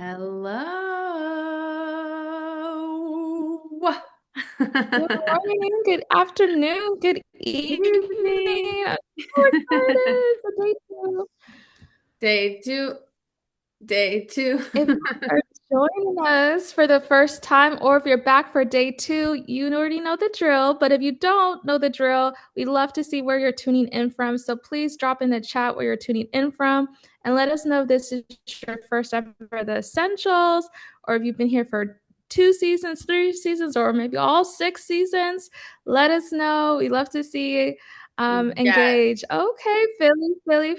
Hello. Good morning, good afternoon, good Evening. evening. I'm so excited for day two. Day two. Day two. If you are joining us for the first time or if you're back for day two, you already know the drill. But if you don't know the drill, we love to see where you're tuning in from. So please drop in the chat where you're tuning in from and let us know if this is your first ever for the essentials or if you've been here for 2 seasons, 3 seasons, or maybe all 6 seasons. Let us know. We love to see Yes. engage. Okay, Philly,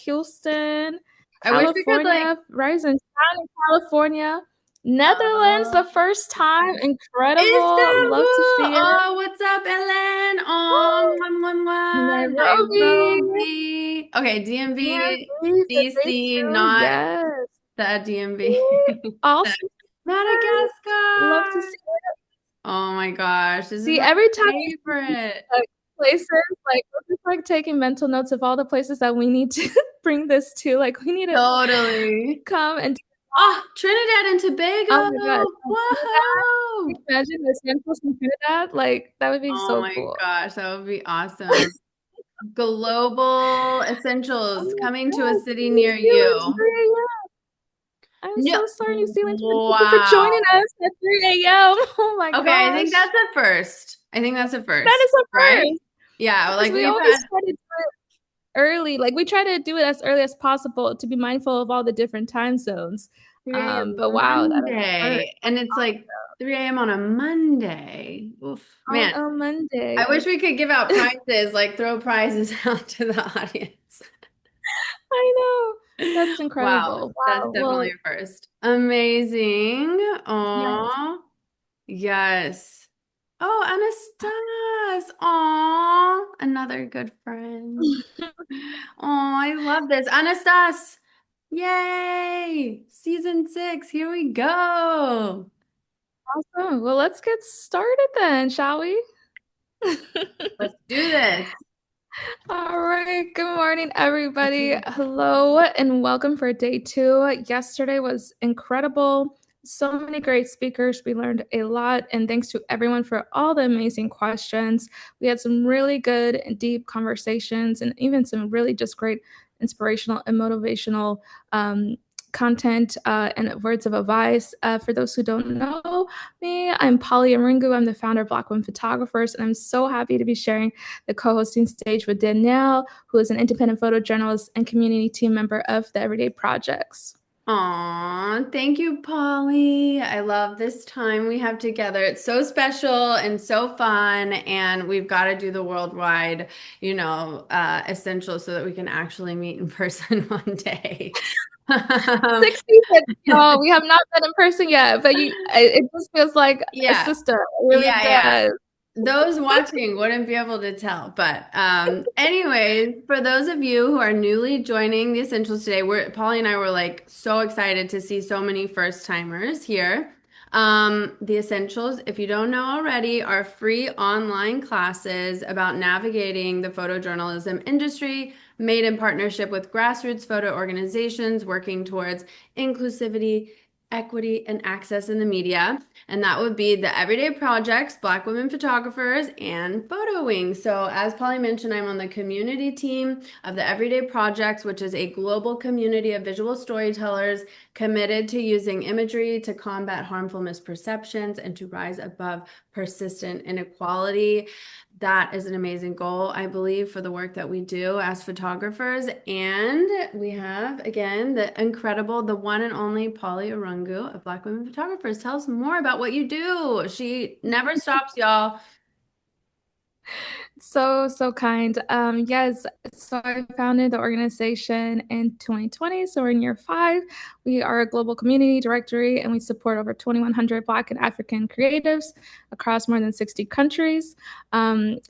Houston. I wish we could California, Rising Sun in California, Netherlands, uh the first time, incredible. Istanbul. Love to see it. Oh, what's up, Ellen? Oh, Woo! one, one, one. Nairobi, Nairobi. Okay, DMV, DMV for day DC, two. not Yes. the DMV. Sweet. Also, love to Madagascar. see it. Oh my gosh, this is See, my every time we see favorite. places, like we're just like taking mental notes of all the places that we need to bring this to. Like we need to Totally. come and do. Oh, Trinidad and Oh my gosh. Tobago. From Whoa. Trinidad, imagine the samples from Trinidad. Like that would be Oh so my cool. gosh, that would be awesome. Global Oh essentials my coming to a gosh, city New near Zealand, you. 3 a.m. I'm No. so sorry, New Zealand. Thank you for joining Wow. us at 3 a.m. Oh my Okay, I think gosh. that's a first. I think that's a That first, is a right? first. Yeah, Because like we we've always had try to do it early. Like we try to do it as early as possible to be mindful of all the different time zones. 3 a.m. But wow, that is a first. Monday, and it's like 3 a.m. on a Monday. Oof, On man. a Monday. I wish we could give out prizes, like throw prizes out to the audience. I know. That's Wow, incredible. that's Wow. definitely Well, a first. Amazing. yes. Aw, yes. Oh, Anastas. Aw, another good friend. Oh, I love this. Anastas. Yay! Season 6. Here we go. Awesome. Well, let's get started then, shall we? Let's do this. All right. Good morning, everybody. Hello, and welcome for day two. Yesterday was incredible. So many great speakers. We learned a lot, and thanks to everyone for all the amazing questions. We had some really good and deep conversations, and even some really just great inspirational and motivational content and words of advice. For those who don't know me, I'm Polly Aringu. I'm the founder of Black Women Photographers, and I'm so happy to be sharing the co-hosting stage with Danielle, who is an independent photojournalist and community team member of the Everyday Projects. Aw, thank you, Polly. I love this time we have together. It's so special and so fun, and we've got to do the worldwide, essential so that we can actually meet in person one day. 66, y'all. We have not met in person yet, but it just feels like a Yeah, sister. It really yeah. does. Those watching wouldn't be able to tell. But anyways, for those of you who are newly joining the Essentials today, Polly and I were like so excited to see so many first timers here. The Essentials, if you don't know already, are free online classes about navigating the photojournalism industry, made in partnership with grassroots photo organizations working towards inclusivity, equity, and access in the media. And that would be the Everyday Projects, Black Women Photographers, and Photo Wings. So, as Polly mentioned, I'm on the community team of the Everyday Projects, which is a global community of visual storytellers committed to using imagery to combat harmful misperceptions and to rise above persistent inequality. That is an amazing goal, I believe, for the work that we do as photographers. And we have, again, the incredible, the one and only Polly Arungu of Black Women Photographers. Tell us more about what you do. She never stops, y'all. So kind. Yes, so I founded the organization in 2020. So we're in year 5. We are a global community directory and we support over 2,100 Black and African creatives across more than 60 countries.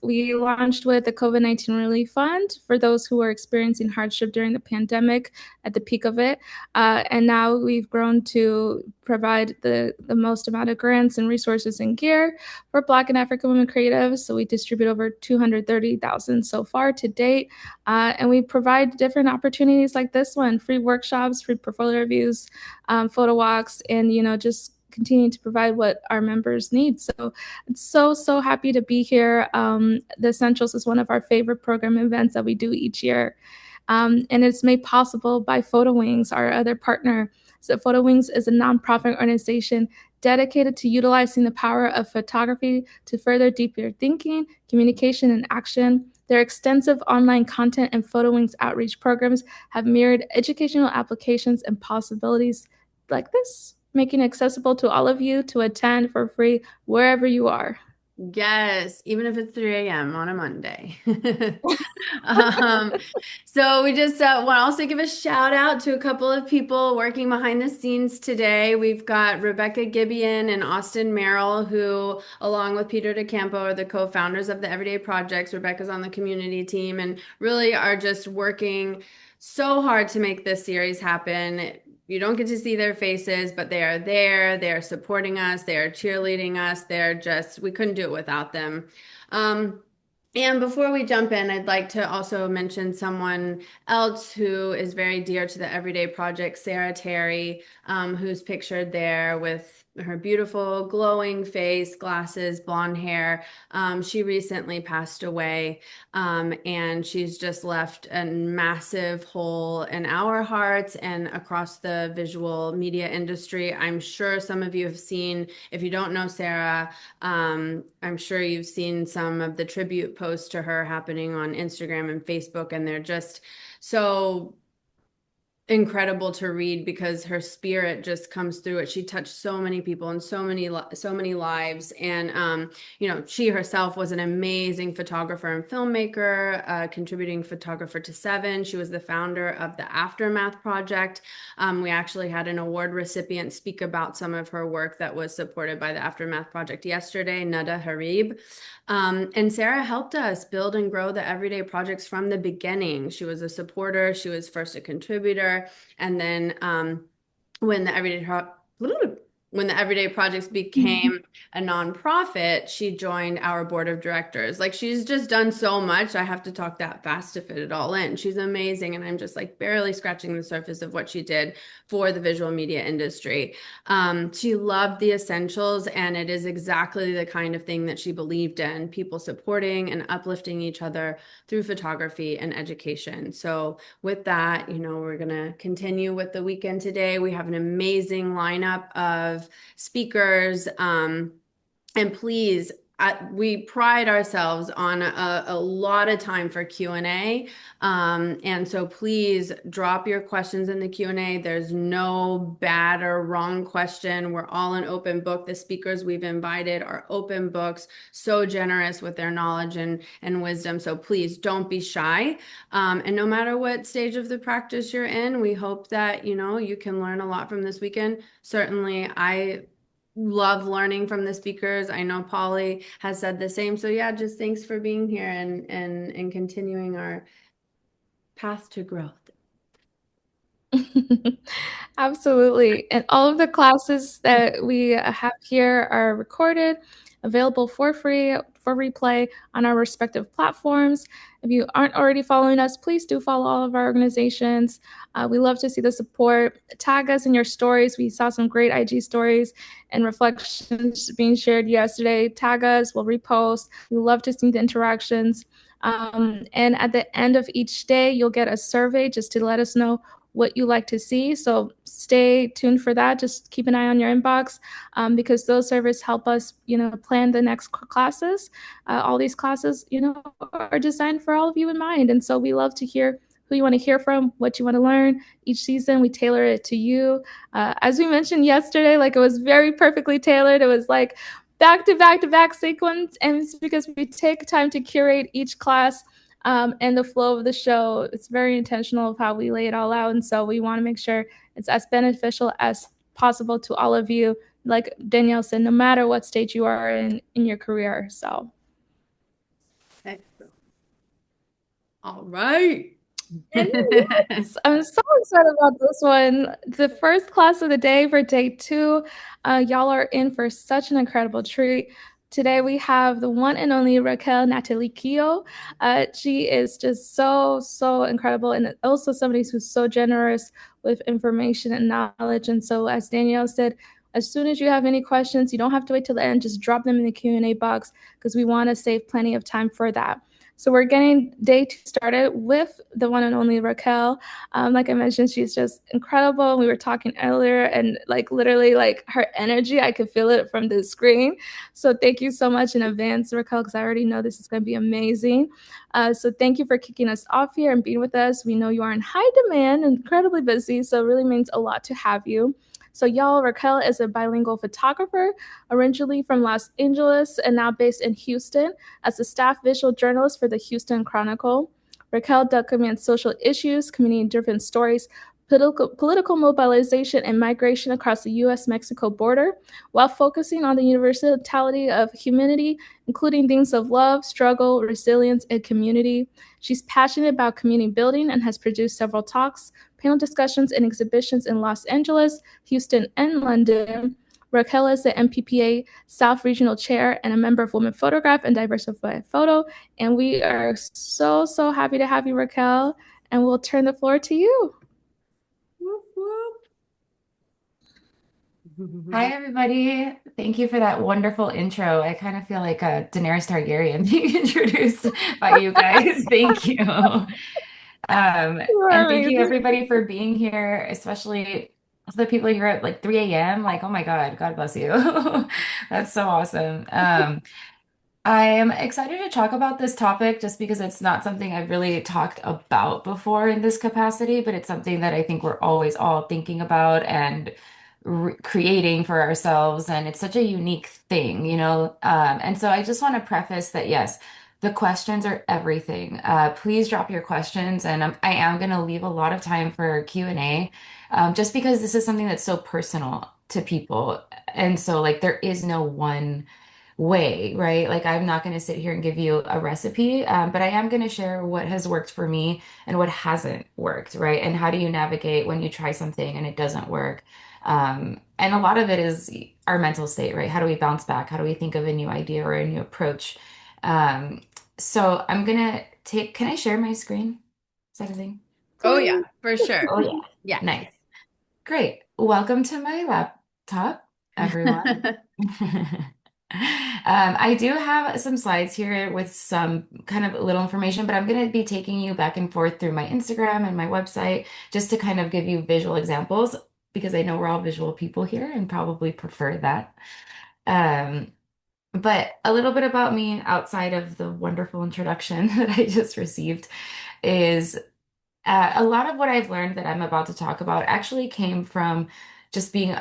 We launched with the COVID-19 Relief Fund for those who are experiencing hardship during the pandemic at the peak of it. And now we've grown to provide the most amount of grants and resources and gear for Black and African women creatives. So we distribute over 230,000 so far to date. And we provide different opportunities like this one, free workshops, free portfolio reviews, photo walks, and, just continuing to provide what our members need. So it's so happy to be here. The Essentials is one of our favorite program events that we do each year. And it's made possible by Photo Wings, our other partner. So Photo Wings is a nonprofit organization dedicated to utilizing the power of photography to further deeper thinking, communication, and action. Their extensive online content and Photo Wings outreach programs have mirrored educational applications and possibilities like this, making it accessible to all of you to attend for free wherever you are. Yes, even if it's 3 a.m. on a Monday. Um, so we just want to also give a shout out to a couple of people working behind the scenes today. We've got Rebecca Gibeon and Austin Merrill, who, along with Peter DeCampo, are the co-founders of the Everyday Projects. Rebecca's on the community team and really are just working so hard to make this series happen. You don't get to see their faces, but they are there. They're supporting us. They are cheerleading us. We couldn't do it without them. Um, and before we jump in, I'd like to also mention someone else who is very dear to the Everyday Project, Sarah Terry, who's pictured there with her beautiful glowing face, glasses, blonde hair. She recently passed away, and she's just left a massive hole in our hearts and across the visual media industry. I'm sure some of you have seen, if you don't know Sarah, I'm sure you've seen some of the tribute posts to her happening on Instagram and Facebook, and they're just so incredible to read because her spirit just comes through it. She touched so many people and so many lives. And she herself was an amazing photographer and filmmaker, contributing photographer to Seven. She was the founder of the Aftermath Project. We actually had an award recipient speak about some of her work that was supported by the Aftermath Project yesterday, Nada Harib. And Sarah helped us build and grow the Everyday Projects from the beginning. She was a supporter. She was first a contributor. And then when the when the Everyday Projects became a nonprofit, she joined our board of directors. Like, she's just done so much. I have to talk that fast to fit it all in. She's amazing. And I'm just like barely scratching the surface of what she did for the visual media industry. She loved the essentials, and it is exactly the kind of thing that she believed in, people supporting and uplifting each other through photography and education. So with that, we're going to continue with the weekend today. We have an amazing lineup of speakers. And please, we pride ourselves on a lot of time for Q&A. And so please drop your questions in the Q&A. There's no bad or wrong question. We're all an open book. The speakers we've invited are open books, so generous with their knowledge and wisdom. So please don't be shy. And no matter what stage of the practice you're in, we hope that, you can learn a lot from this weekend. Certainly, I love learning from the speakers. I know Polly has said the same. So yeah, just thanks for being here and continuing our path to growth. Absolutely. And all of the classes that we have here are recorded, available for free for replay on our respective platforms. If you aren't already following us, please do follow all of our organizations. We love to see the support. Tag us in your stories. We saw some great IG stories and reflections being shared yesterday. Tag us, we'll repost. We love to see the interactions. And at the end of each day, you'll get a survey just to let us know what you like to see. So stay tuned for that. Just keep an eye on your inbox, because those surveys help us, plan the next classes. All these classes, are designed for all of you in mind. And so we love to hear who you want to hear from, what you want to learn. Each season, we tailor it to you. As we mentioned yesterday, like, it was very perfectly tailored. It was like back to back to back sequence. And it's because we take time to curate each class, and the flow of the show. It's very intentional of how we lay it all out. And so we want to make sure it's as beneficial as possible to all of you. Like Danielle said, no matter what stage you are in your career. So. Excellent. All right. And yes, I'm so excited about this one. The first class of the day for day 2. Y'all are in for such an incredible treat. Today we have the one and only Raquel Natalicchio. She is just so incredible and also somebody who's so generous with information and knowledge. And so, as Danielle said, as soon as you have any questions, you don't have to wait till the end. Just drop them in the Q&A box because we want to save plenty of time for that. So we're getting day two started with the one and only Raquel. Like I mentioned, she's just incredible. We were talking earlier, and like literally, like her energy, I could feel it from the screen. So thank you so much in advance, Raquel, because I already know this is going to be amazing. So thank you for kicking us off here and being with us. We know you are in high demand, incredibly busy, so it really means a lot to have you. So, y'all, Raquel is a bilingual photographer, originally from Los Angeles and now based in Houston as a staff visual journalist for the Houston Chronicle. Raquel documents social issues, community-driven stories, political mobilization, and migration across the U.S.-Mexico border, while focusing on the universality of humanity, including themes of love, struggle, resilience, and community. She's passionate about community building and has produced several talks, panel discussions, and exhibitions in Los Angeles, Houston, and London. Raquel is the MPPA South Regional Chair and a member of Women Photograph and Diversified Photo. And we are so happy to have you, Raquel. And we'll turn the floor to you. Whoop, Hi, whoop. everybody. Thank you for that wonderful intro. I kind of feel like a Daenerys Targaryen being introduced by you guys. Thank you. You are And thank you, amazing. everybody, for being here, especially the people here at like 3 a.m. Like, oh my God, God bless you. That's so awesome. I am excited to talk about this topic just because it's not something I've really talked about before in this capacity, but it's something that I think we're always all thinking about and re creating for ourselves. And it's such a unique thing, you know? And so I just want to preface that, yes, the questions are everything. Please drop your questions, and I am going to leave a lot of time for Q&A, just because this is something that's so personal to people. And so, like, there is no one way, right? Like I'm not going to sit here and give you a recipe, but I am going to share what has worked for me and what hasn't worked, right? And how do you navigate when you try something and it doesn't work? And a lot of it is our mental state, right? How do we bounce back? How do we think of a new idea or a new approach? Um, so I'm gonna take, can I share my screen? Is that a thing? Oh yeah, Please. for sure. Oh yeah. Yeah. Nice. Great. Welcome to my laptop, everyone. I do have some slides here with some kind of little information, but I'm going to be taking you back and forth through my Instagram and my website just to kind of give you visual examples because I know we're all visual people here and probably prefer that. Um, but a little bit about me outside of the wonderful introduction that I just received is a lot of what I've learned that I'm about to talk about actually came from just being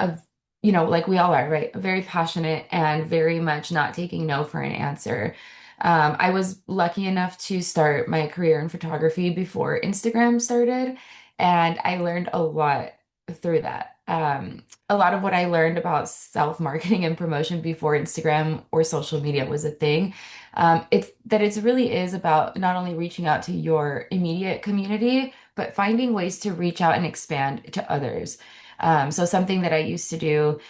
like we all are, right? Very passionate and very much not taking no for an answer. I was lucky enough to start my career in photography before Instagram started, and I learned a lot through that. A lot of what I learned about self-marketing and promotion before Instagram or social media was a thing. It really is about not only reaching out to your immediate community, but finding ways to reach out and expand to others. So something that I used to do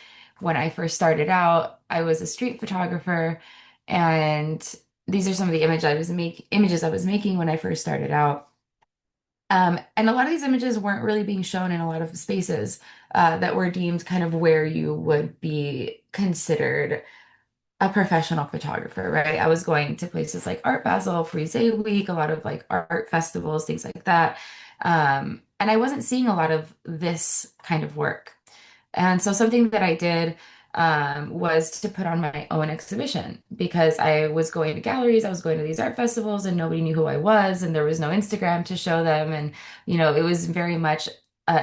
when I first started out, I was a street photographer, and these are some of the images I was making when I first started out. And a lot of these images weren't really being shown in a lot of spaces that were deemed kind of where you would be considered a professional photographer, right? I was going to places like Art Basel, Frise Week, a lot of like art festivals, things like that. And I wasn't seeing a lot of this kind of work. And so something that I did was to put on my own exhibition because I was going to galleries, I was going to these art festivals, and nobody knew who I was, and there was no Instagram to show them. And, it was very much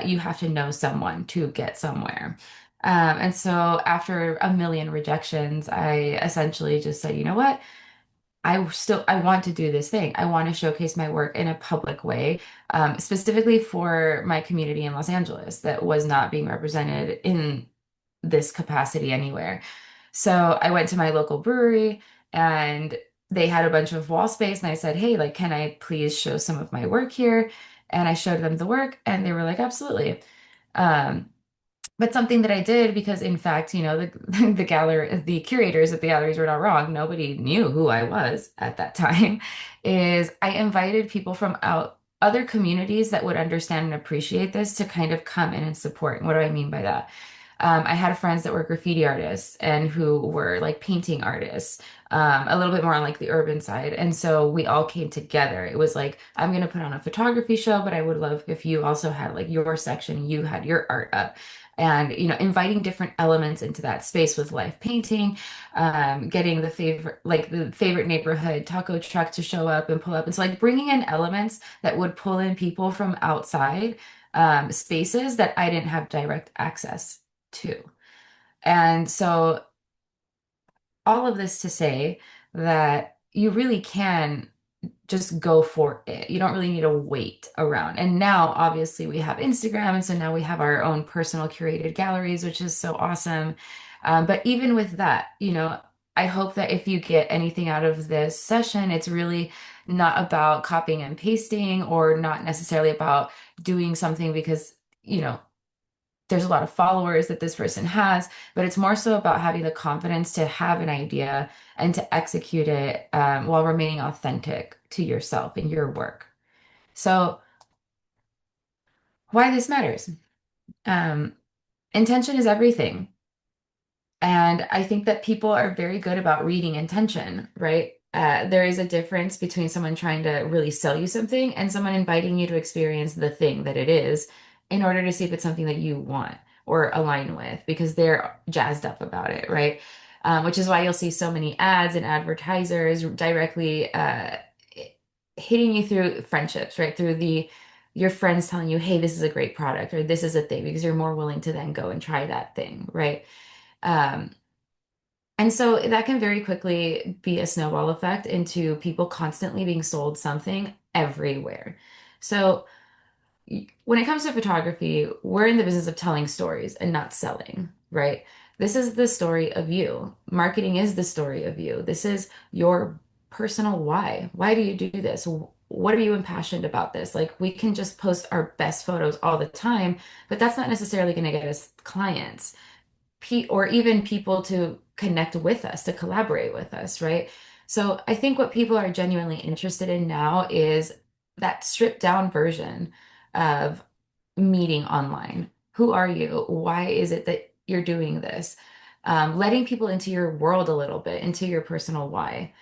you have to know someone to get somewhere. And so after a million rejections, I essentially just said, you know what? I want to do this thing. I want to showcase my work in a public way, specifically for my community in Los Angeles that was not being represented in this capacity anywhere. So I went to my local brewery and they had a bunch of wall space and I said, "Hey, like, can I please show some of my work here?" And I showed them the work and they were like, "Absolutely." Um, But something that I did because, in fact, the curators at the galleries were not wrong. Nobody knew who I was at that time. Is I invited people from out other communities that would understand and appreciate this to kind of come in and support. And what do I mean by that? I had friends that were graffiti artists and who were like painting artists, a little bit more on like the urban side. And so we all came together. It was like, I'm going to put on a photography show, but I would love if you also had like your section, you had your art up. And, inviting different elements into that space with live painting, getting the favorite neighborhood taco truck to show up and pull up. And so like bringing in elements that would pull in people from outside spaces that I didn't have direct access to. And so all of this to say that you really can just go for it. You don't really need to wait around. And now, obviously, we have Instagram. And so now we have our own personal curated galleries, which is so awesome. But even with that, I hope that if you get anything out of this session, it's really not about copying and pasting or not necessarily about doing something because, there's a lot of followers that this person has, but it's more so about having the confidence to have an idea and to execute it while remaining authentic to yourself and your work. So, why this matters? Um, Intention is everything. And I think that people are very good about reading intention, right? There is a difference between someone trying to really sell you something and someone inviting you to experience the thing that it is in order to see if it's something that you want or align with because they're jazzed up about it, right? Which is why you'll see so many ads and advertisers directly hitting you through friendships, right? Through your friends telling you, hey, this is a great product or this is a thing because you're more willing to then go and try that thing, right? Um, and so that can very quickly be a snowball effect into people constantly being sold something everywhere. So when it comes to photography, we're in the business of telling stories and not selling, right? This is the story of you. Marketing is the story of you. This is your personal why. Why do you do this? What are you impassioned about this? Like, we can just post our best photos all the time, but that's not necessarily going to get us clients or even people to connect with us, to collaborate with us, right? So I think what people are genuinely interested in now is that stripped down version of meeting online. Who are you? Why is it that you're doing this? Letting people into your world a little bit, into your personal why.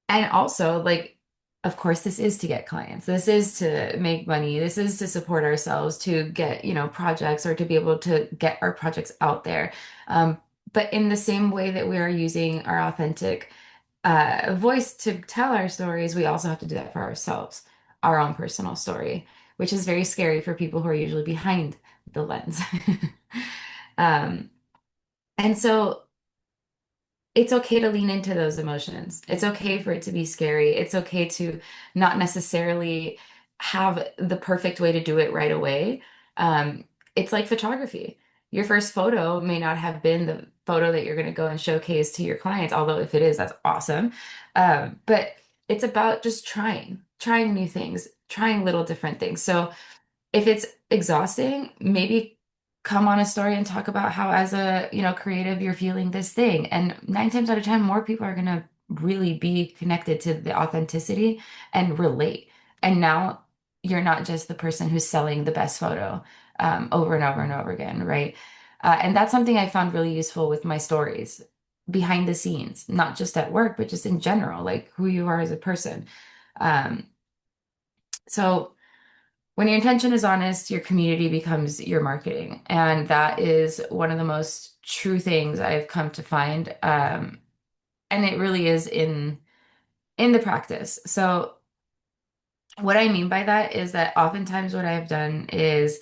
And also, like, of course, this is to get clients. This is to make money. This is to support ourselves, to get, projects or to be able to get our projects out there. Um, but in the same way that we are using our authentic voice to tell our stories, we also have to do that for ourselves, our own personal story, which is very scary for people who are usually behind the lens. Um, and so it's okay to lean into those emotions. It's okay for it to be scary. It's okay to not necessarily have the perfect way to do it right away. Um, it's like photography. Your first photo may not have been the photo that you're going to go and showcase to your clients, although if it is, that's awesome. But it's about just trying new things, trying little different things. So if it's exhausting, maybe come on a story and talk about how as a, creative, you're feeling this thing. And 9 times out of 10, more people are gonna really be connected to the authenticity and relate. And now you're not just the person who's selling the best photo over and over and over again, right? And that's something I found really useful with my stories behind the scenes, not just at work, but just in general, like who you are as a person. Um, so when your intention is honest, your community becomes your marketing. And that is one of the most true things I've come to find. And it really is in the practice. So what I mean by that is that oftentimes what I've done is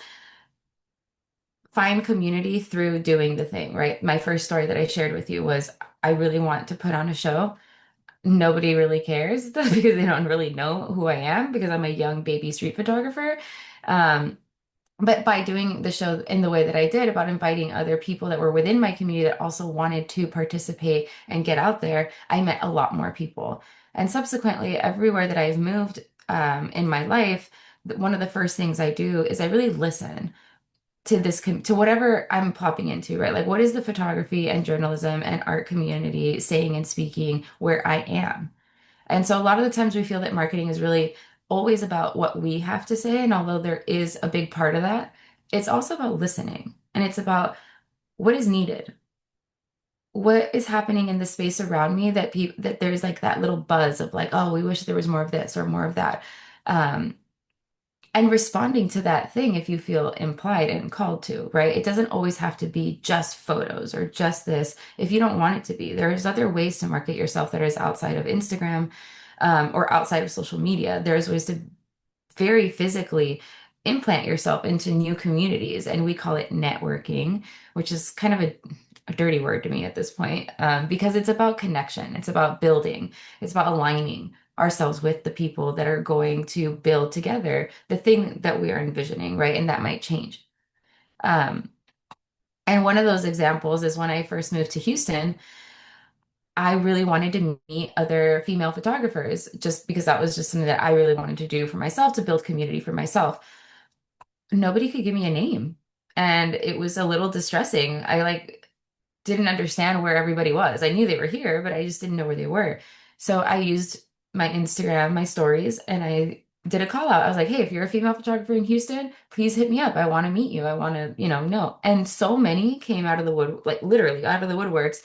find community through doing the thing, right? My first story that I shared with you was I really want to put on a show. Nobody really cares because they don't really know who I am because I'm a young baby street photographer. Um, But by doing the show in the way that I did, about inviting other people that were within my community that also wanted to participate and get out there, I met a lot more people. And subsequently, everywhere that I've moved in my life, one of the first things I do is I really listen. to to whatever I'm popping into, right? Like, what is the photography and journalism and art community saying and speaking where I am? And so a lot of the times we feel that marketing is really always about what we have to say. And although there is a big part of that, it's also about listening and it's about what is needed. What is happening in the space around me that people that there's like that little buzz of like, oh, we wish there was more of this or more of that. Um, and responding to that thing if you feel implied and called to, right? It doesn't always have to be just photos or just this if you don't want it to be. There's other ways to market yourself that is outside of Instagram, or outside of social media. There's ways to very physically implant yourself into new communities. And we call it networking, which is kind of a dirty word to me at this point, because it's about connection, it's about building, it's about aligning ourselves with the people that are going to build together the thing that we are envisioning, right? And that might change. Um, and one of those examples is when I first moved to Houston. I really wanted to meet other female photographers just because that was just something that I really wanted to do for myself to build community for myself. Nobody could give me a name. And it was a little distressing. I like didn't understand where everybody was. I knew they were here, but I just didn't know where they were. So I used my Instagram, my stories, and I did a call out. I was like, hey, if you're a female photographer in Houston, please hit me up. I want to meet you. I want to, know. And so many came out of the wood, like literally out of the woodworks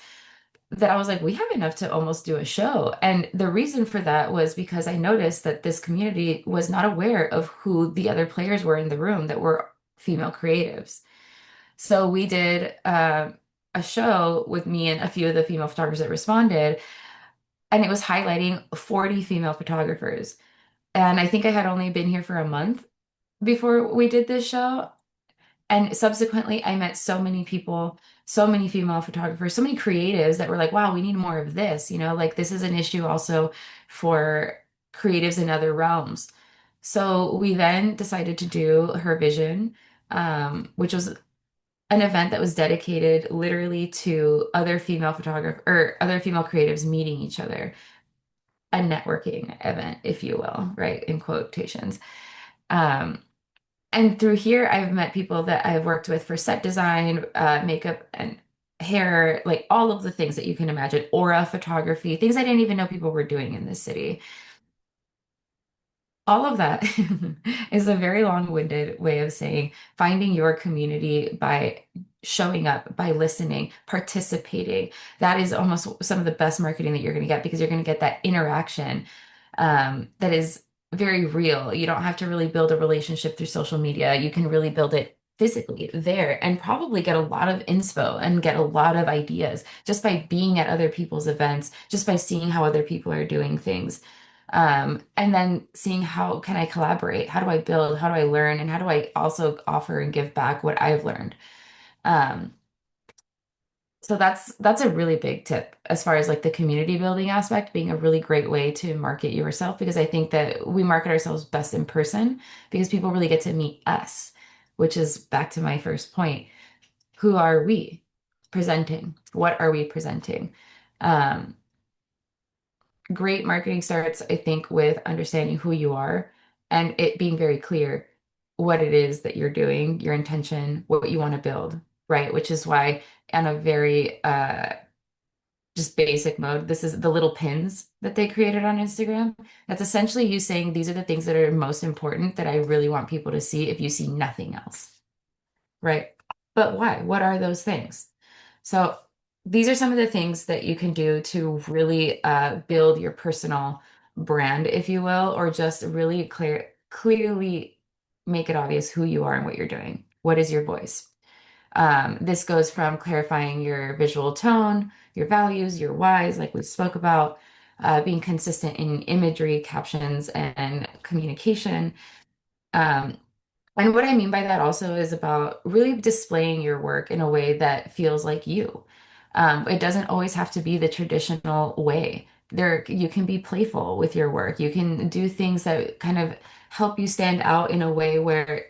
that I was like, we have enough to almost do a show. And the reason for that was because I noticed that this community was not aware of who the other players were in the room that were female creatives. So we did a show with me and a few of the female photographers that responded, and it was highlighting 40 female photographers. And I think I had only been here for a month before we did this show. And subsequently, I met so many people, so many female photographers, so many creatives that were like, wow, we need more of this. Like this is an issue also for creatives in other realms. So we then decided to do Her Vision, which was an event that was dedicated literally to other female photographer or other female creatives meeting each other, a networking event, if you will, right, in quotations. Um, and through here, I've met people that I've worked with for set design, makeup, and hair, like all of the things that you can imagine, aura photography, things I didn't even know people were doing in this city. All of that is a very long-winded way of saying finding your community by showing up, by listening, participating. That is almost some of the best marketing that you're going to get because you're going to get that interaction, that is very real. You don't have to really build a relationship through social media. You can really build it physically there and probably get a lot of inspo and get a lot of ideas just by being at other people's events, just by seeing how other people are doing things. And then seeing how can I collaborate? How do I build? How do I learn? And how do I also offer and give back what I've learned? Um, so that's a really big tip as far as like the community building aspect being a really great way to market yourself because I think that we market ourselves best in person because people really get to meet us, which is back to my first point. Who are we presenting? What are we presenting? Um, Great marketing starts, I think, with understanding who you are and it being very clear what it is that you're doing, your intention, what you want to build, right? Which is why, on a very just basic mode, this is the little pins that they created on Instagram. That's essentially you saying these are the things that are most important that I really want people to see if you see nothing else, right? But why? What are those things? So these are some of the things that you can do to really build your personal brand, if you will, or just really clearly make it obvious who you are and what you're doing. What is your voice? This goes from clarifying your visual tone, your values, your whys, like we spoke about, being consistent in imagery, captions, and communication. Um, and what I mean by that also is about really displaying your work in a way that feels like you. It doesn't always have to be the traditional way. You can be playful with your work. You can do things that kind of help you stand out in a way where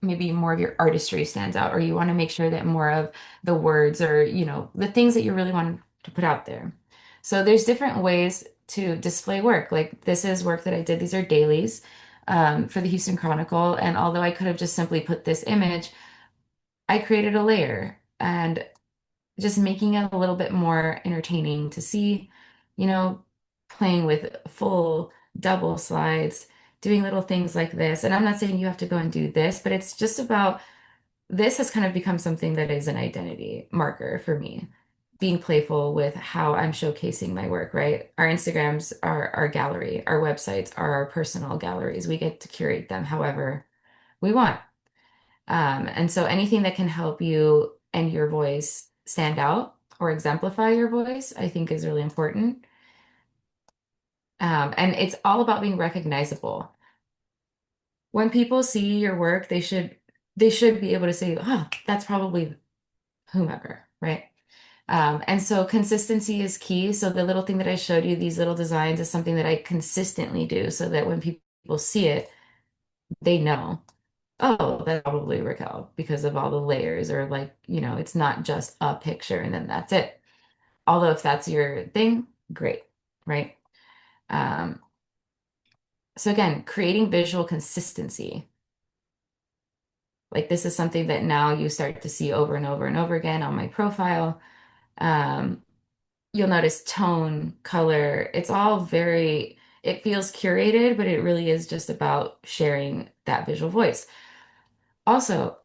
maybe more of your artistry stands out, or you want to make sure that more of the words or, the things that you really want to put out there. So there's different ways to display work. Like this is work that I did. These are dailies for the Houston Chronicle. And although I could have just simply put this image, I created a layer and just making it a little bit more entertaining to see, you know, playing with full double slides, doing little things like this. And I'm not saying you have to go and do this, but it's just about this has kind of become something that is an identity marker for me. Being playful with how I'm showcasing my work, right? Our Instagrams are our gallery, our websites are our personal galleries. We get to curate them however we want. And so anything that can help you and your voice stand out or exemplify your voice, I think is really important. And it's all about being recognizable. When people see your work, they should be able to say, "Oh, that's probably whomever," right? And so consistency is key. So the little thing that I showed you, these little designs, is something that I consistently do so that when people see it, they know. Oh, that's probably Raquel because of all the layers, or like, it's not just a picture and then that's it. Although if that's your thing, great, right? Um, so again, creating visual consistency. Like this is something that now you start to see over and over and over again on my profile. Um, you'll notice tone, color, it's all it feels curated, but it really is just about sharing that visual voice. Also,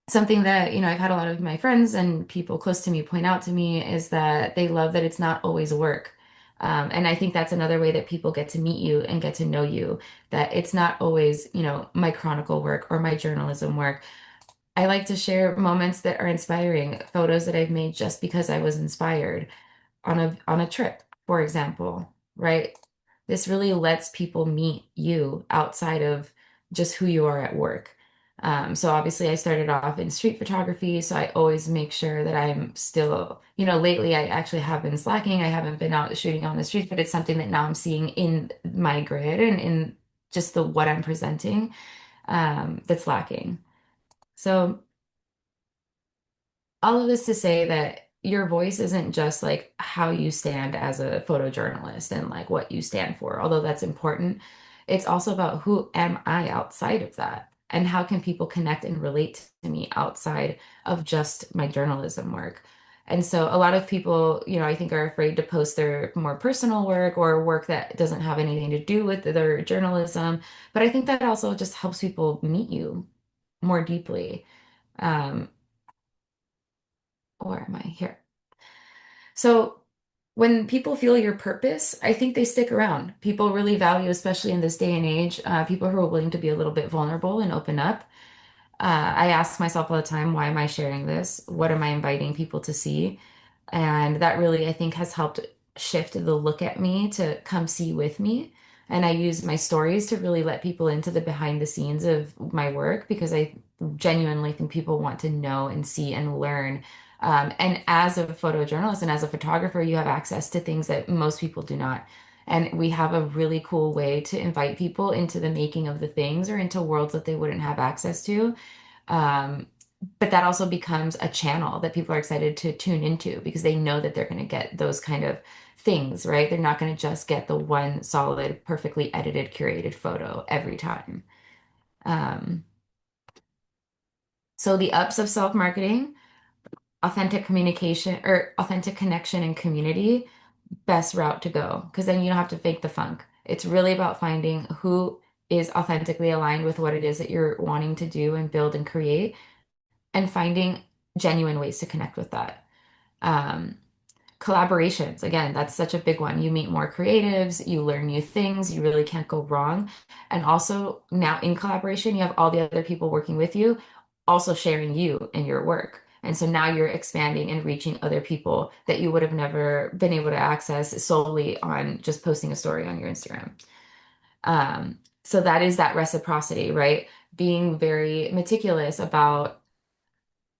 something that, I've had a lot of my friends and people close to me point out to me is that they love that it's not always work. And I think that's another way that people get to meet you and get to know you, that it's not always, my chronicle work or my journalism work. I like to share moments that are inspiring, photos that I've made just because I was inspired on a trip, for example, right? This really lets people meet you outside of just who you are at work. So obviously I started off in street photography, so I always make sure that I'm still, lately I actually have been slacking. I haven't been out shooting on the streets, but it's something that now I'm seeing in my grid and in just the what I'm presenting, that's lacking. So all of this to say that your voice isn't just like how you stand as a photojournalist and like what you stand for, although that's important. It's also about who am I outside of that and how can people connect and relate to me outside of just my journalism work. And so a lot of people, I think are afraid to post their more personal work or work that doesn't have anything to do with their journalism. But I think that also just helps people meet you more deeply. Um, or am I here? So when people feel your purpose, I think they stick around. People really value, especially in this day and age, people who are willing to be a little bit vulnerable and open up. I ask myself all the time, why am I sharing this? What am I inviting people to see? And that really, I think, has helped shift the look at me to come see with me. And I use my stories to really let people into the behind the scenes of my work because I genuinely think people want to know and see and learn. And as a photojournalist and as a photographer, you have access to things that most people do not. And we have a really cool way to invite people into the making of the things or into worlds that they wouldn't have access to. Um, but that also becomes a channel that people are excited to tune into because they know that they're going to get those kind of things, right? They're not going to just get the one solid, perfectly edited, curated photo every time. Um, so the ups of self-marketing, authentic communication or authentic connection and community, best route to go because then you don't have to fake the funk. It's really about finding who is authentically aligned with what it is that you're wanting to do and build and create and finding genuine ways to connect with that. Um, Collaborations, again, that's such a big one. You meet more creatives, you learn new things, you really can't go wrong. And also, now in collaboration, you have all the other people working with you, also sharing you and your work. And so now you're expanding and reaching other people that you would have never been able to access solely on just posting a story on your Instagram. So that is that reciprocity, right? Being very meticulous about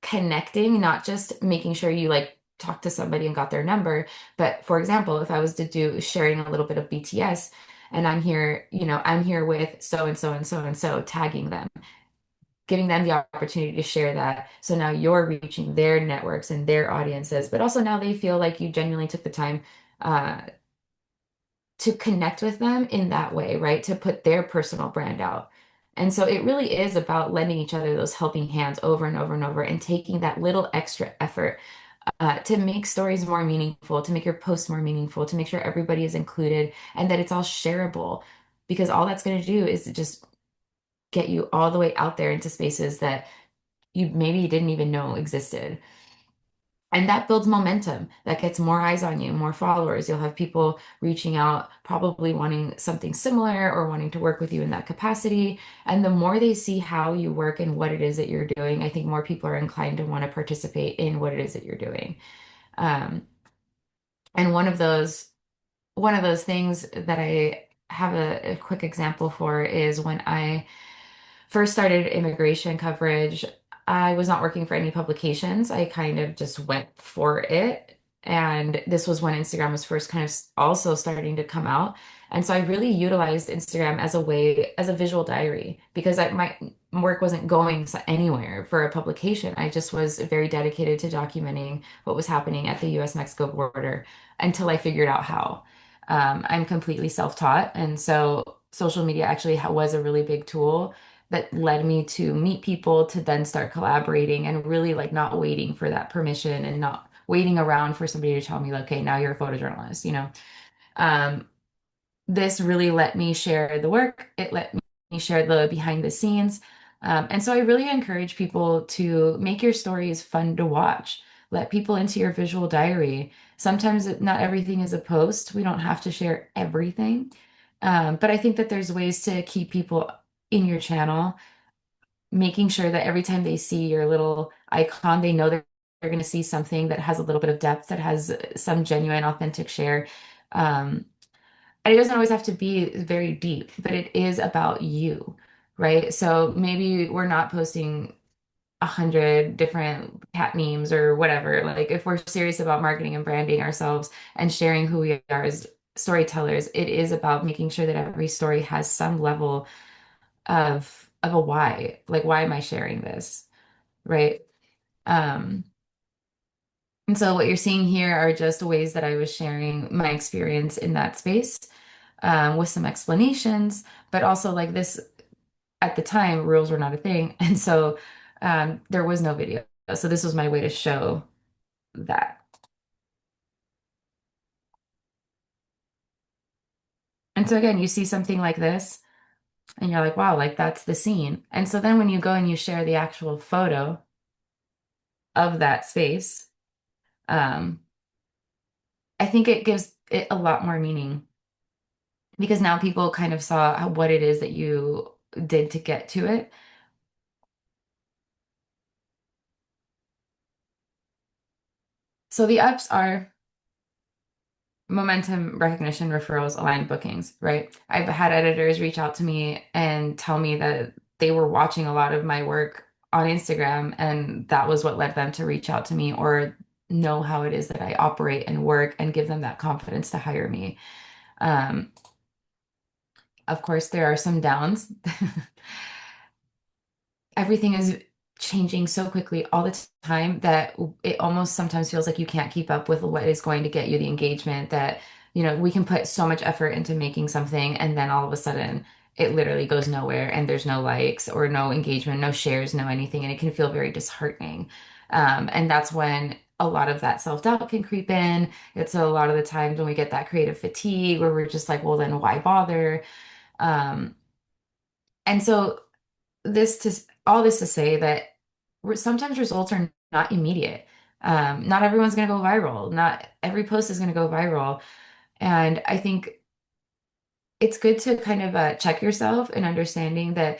connecting, not just making sure you like talk to somebody and got their number. But for example, if I was to do sharing a little bit of BTS and I'm here with so and so and so and so, tagging them, giving them the opportunity to share that. So now you're reaching their networks and their audiences, but also now they feel like you genuinely took the time uh, to connect with them in that way, right? To put their personal brand out And so it really is about lending each other those helping hands over and over and over and taking that little extra effort to make stories more meaningful, to make your posts more meaningful, to make sure everybody is included and that it's all shareable. Because all that's going to do is just get you all the way out there into spaces that you maybe didn't even know existed. And that builds momentum. That gets more eyes on you, more followers. You'll have people reaching out, probably wanting something similar or wanting to work with you in that capacity. And the more they see how you work and what it is that you're doing, I think more people are inclined to want to participate in what it is that you're doing. Um, and one of those things that I have a quick example for is when I first started immigration coverage, I was not working for any publications. I kind of just went for it. And this was when Instagram was first kind of also starting to come out. And so I really utilized Instagram as a way, as a visual diary, because my work wasn't going anywhere for a publication. I just was very dedicated to documenting what was happening at the US-Mexico border until I figured out how. I'm completely self-taught, and so social media actually was a really big tool that led me to meet people to then start collaborating and really like not waiting for that permission and not waiting around for somebody to tell me, like, okay, now you're a photojournalist, you know. Um, this really let me share the work. It let me share the behind the scenes. And so I really encourage people to make your stories fun to watch. Let people into your visual diary. Sometimes not everything is a post. We don't have to share everything. But I think that there's ways to keep people in your channel, making sure that every time they see your little icon, they know that they're going to see something that has a little bit of depth, that has some genuine, authentic share. Um, and it doesn't always have to be very deep, but it is about you, right? So maybe we're not posting 100 different cat memes or whatever. Like if we're serious about marketing and branding ourselves and sharing who we are as storytellers, it is about making sure that every story has some level of a why. Like, why am I sharing this? Right? Um, and so what you're seeing here are just ways that I was sharing my experience in that space, with some explanations, but also like this at the time, reels were not a thing. And so there was no video. So this was my way to show that. And so again, you see something like this and you're like, wow, like that's the scene. And so then when you go and you share the actual photo of that space, um, I think it gives it a lot more meaning because now people kind of saw what it is that you did to get to it. So the ups are momentum, recognition, referrals, aligned bookings, right? I've had editors reach out to me and tell me that they were watching a lot of my work on Instagram, and that was what led them to reach out to me or know how it is that I operate and work and give them that confidence to hire me. Um, of course, there are some downs. Everything is changing so quickly all the time that it almost sometimes feels like you can't keep up with what is going to get you the engagement that, we can put so much effort into making something and then all of a sudden it literally goes nowhere and there's no likes or no engagement, no shares, no anything, and it can feel very disheartening. And that's when a lot of that self-doubt can creep in. It's a lot of the times when we get that creative fatigue where we're just like, well, then why bother? Um, and so all this to say that sometimes results are not immediate. Not everyone's going to go viral. Not every post is going to go viral. And I think it's good to kind of check yourself in understanding that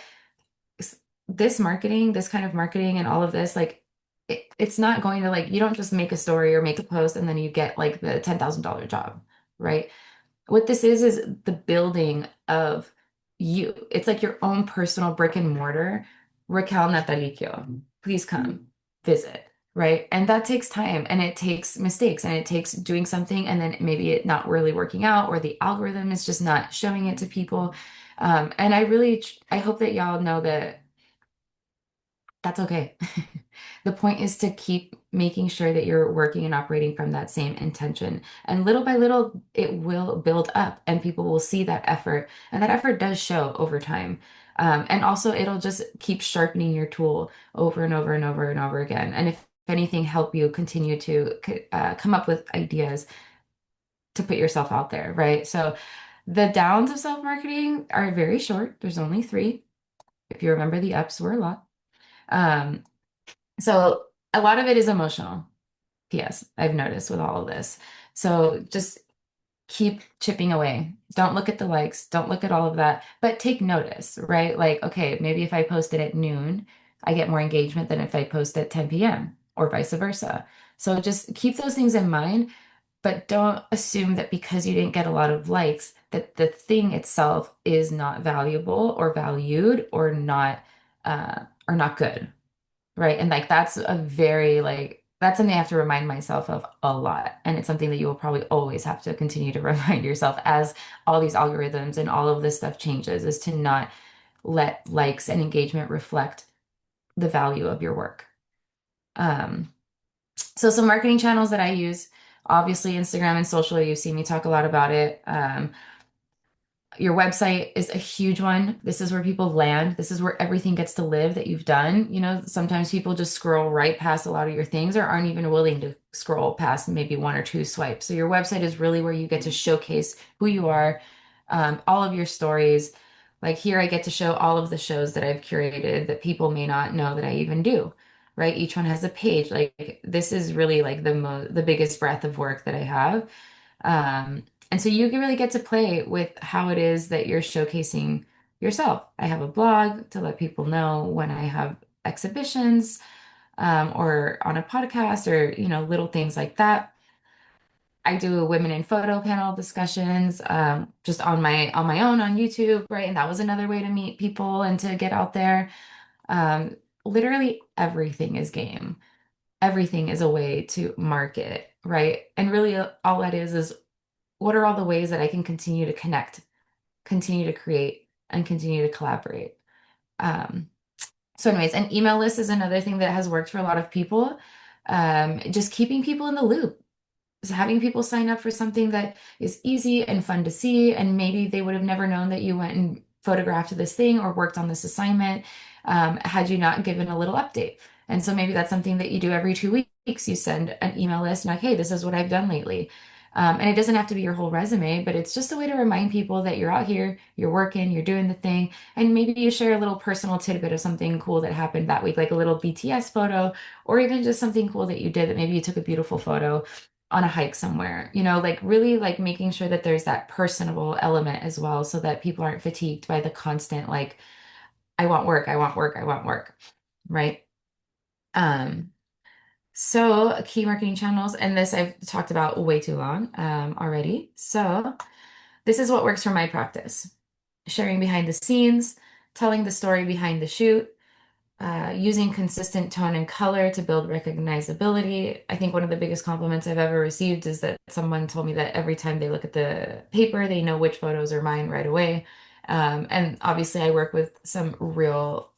s- this kind of marketing and all of this, like, it's not going to, like, you don't just make a story or make a post and then you get like the $10,000 job, right? What this is the building of you. It's like your own personal brick and mortar. Raquel Natalicchio, please come visit, right? And that takes time and it takes mistakes and it takes doing something and then maybe it not really working out or the algorithm is just not showing it to people. And I hope that y'all know that That's okay. The point is to keep making sure that you're working and operating from that same intention. And little by little, it will build up and people will see that effort. And that effort does show over time. And also, it'll just keep sharpening your tool over and over and over and over again. And if anything, help you continue to come up with ideas to put yourself out there, right? So the downs of self-marketing are very short. There's only three. If you remember, the ups were a lot. Um, so a lot of it is emotional. P.S. I've noticed with all of this. So just keep chipping away. Don't look at the likes, don't look at all of that, but take notice, right? Like, okay, maybe if I post it at noon, I get more engagement than if I post at 10 p.m. or vice versa. So just keep those things in mind, but don't assume that because you didn't get a lot of likes, that the thing itself is not valuable or valued or not good. Right. And like that's a very like that's something I have to remind myself of a lot. And it's something that you will probably always have to continue to remind yourself as all these algorithms and all of this stuff changes, is to not let likes and engagement reflect the value of your work. Um, so some marketing channels that I use, obviously Instagram and social, you see me talk a lot about it. Your website is a huge one. This is where people land. This is where everything gets to live that you've done. You know, sometimes people just scroll right past a lot of your things or aren't even willing to scroll past maybe one or two swipes. So your website is really where you get to showcase who you are, all of your stories. Like here, I get to show all of the shows that I've curated that people may not know that I even do, right? Each one has a page. Like this is really like the biggest breadth of work that I have. And so you can really get to play with how it is that you're showcasing yourself. I have a blog to let people know when I have exhibitions, or on a podcast or, little things like that. I do women in photo panel discussions, just on my own on YouTube, right? And that was another way to meet people and to get out there. Um, Literally everything is game. Everything is a way to market, right? And really all that is what are all the ways that I can continue to connect, continue to create, and continue to collaborate? Um, so, anyways, an email list is another thing that has worked for a lot of people. Just keeping people in the loop. So having people sign up for something that is easy and fun to see, and maybe they would have never known that you went and photographed this thing or worked on this assignment, had you not given a little update. And so maybe that's something that you do every 2 weeks. You send an email list and like, hey, this is what I've done lately. And it doesn't have to be your whole resume, but it's just a way to remind people that you're out here, you're working, you're doing the thing, and maybe you share a little personal tidbit of something cool that happened that week, like a little BTS photo, or even just something cool that you did that maybe you took a beautiful photo on a hike somewhere, like really like making sure that there's that personable element as well so that people aren't fatigued by the constant like, I want work, I want work, I want work, right? Um, so key marketing channels, and this I've talked about way too long already. So this is what works for my practice. Sharing behind the scenes, telling the story behind the shoot, using consistent tone and color to build recognizability. I think one of the biggest compliments I've ever received is that someone told me that every time they look at the paper, they know which photos are mine right away. And obviously, I work with some real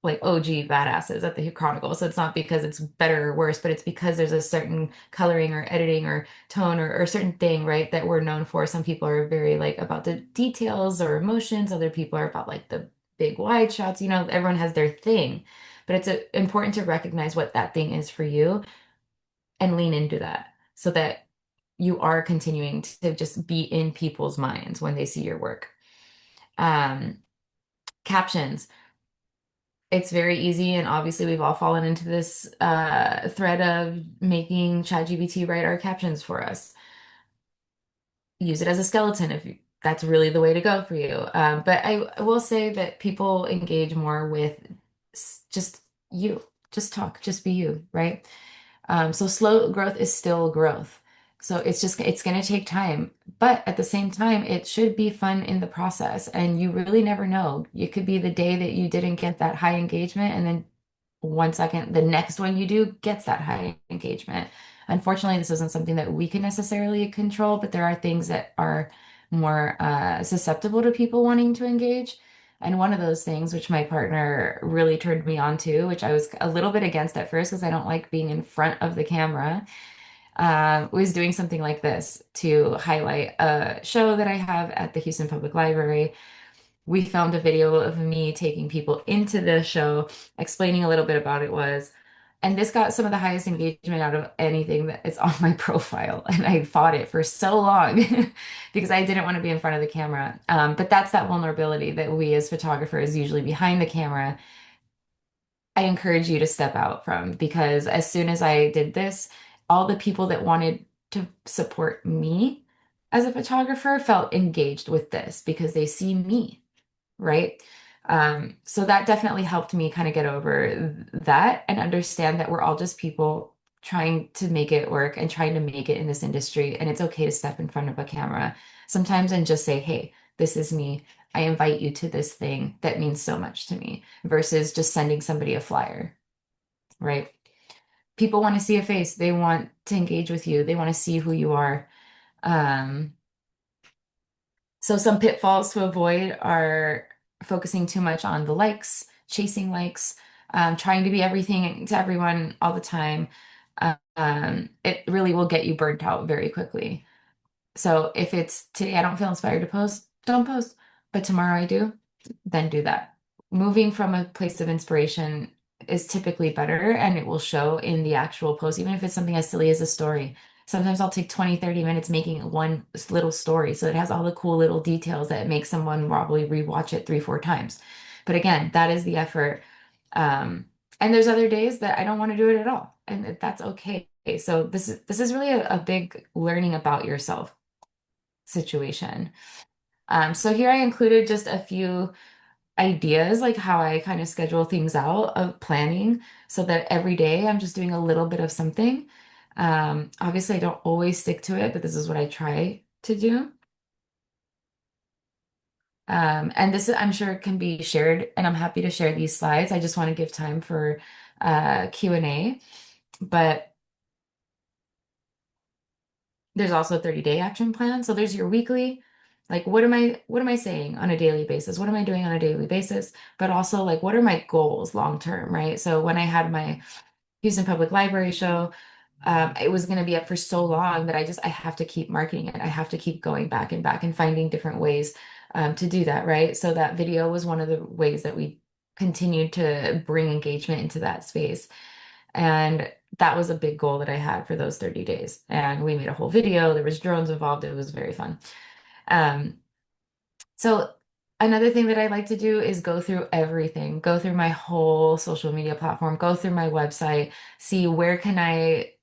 like OG badasses at the Chronicle. So it's not because it's better or worse, but it's because there's a certain coloring or editing or tone or certain thing, right, that we're known for. Some people are very like about the details or emotions. Other people are about like the big wide shots. Everyone has their thing, but it's important to recognize what that thing is for you and lean into that so that you are continuing to just be in people's minds when they see your work. Um, Captions. It's very easy, and obviously we've all fallen into this thread of making ChatGPT write our captions for us. Use it as a skeleton if that's really the way to go for you. But I will say that people engage more with just you, just talk, just be you, right? So slow growth is still growth. So it's going to take time, but at the same time, it should be fun in the process. And you really never know. It could be the day that you didn't get that high engagement, and then 1 second, the next one you do gets that high engagement. Unfortunately, this isn't something that we can necessarily control, but there are things that are more susceptible to people wanting to engage. And one of those things, which my partner really turned me on to, which I was a little bit against at first because I don't like being in front of the camera, was doing something like this to highlight a show that I have at the Houston Public Library. We filmed a video of me taking people into the show, explaining a little bit about it was. And this got some of the highest engagement out of anything that is on my profile. And I fought it for so long because I didn't want to be in front of the camera. But that's that vulnerability that we as photographers, usually behind the camera, I encourage you to step out from, because as soon as I did this, all the people that wanted to support me as a photographer felt engaged with this because they see me, right? So that definitely helped me kind of get over that and understand that we're all just people trying to make it work and trying to make it in this industry. And it's okay to step in front of a camera sometimes and just say, hey, this is me. I invite you to this thing that means so much to me, versus just sending somebody a flyer, right? People want to see a face. They want to engage with you. They want to see who you are. Um, So some pitfalls to avoid are focusing too much on the likes, chasing likes, trying to be everything to everyone all the time. It really will get you burnt out very quickly. So if it's today I don't feel inspired to post, don't post. But tomorrow I do, then do that. Moving from a place of inspiration is typically better, and it will show in the actual post, even if it's something as silly as a story. Sometimes I'll take 20, 30 minutes making one little story so it has all the cool little details that make someone probably rewatch it 3, 4 times. But again, that is the effort. And there's other days that I don't want to do it at all, and that's okay. So this is really a big learning about yourself situation. So here I included just a few ideas, like how I kind of schedule things out of planning so that every day I'm just doing a little bit of something. Obviously, I don't always stick to it, but this is what I try to do. And this, I'm sure, can be shared, and I'm happy to share these slides. I just want to give time for Q&A. But there's also a 30-day action plan. So there's your weekly, like what am I saying on a daily basis? What am I doing on a daily basis? But also like what are my goals long term, right? So when I had my Houston Public Library show, it was going to be up for so long that I have to keep marketing it. I have to keep going back and finding different ways to do that, right? So that video was one of the ways that we continued to bring engagement into that space. And that was a big goal that I had for those 30 days. And we made a whole video. There was drones involved. It was very fun. Um, so another thing that I like to do is go through everything, go through my whole social media platform, go through my website, see where can I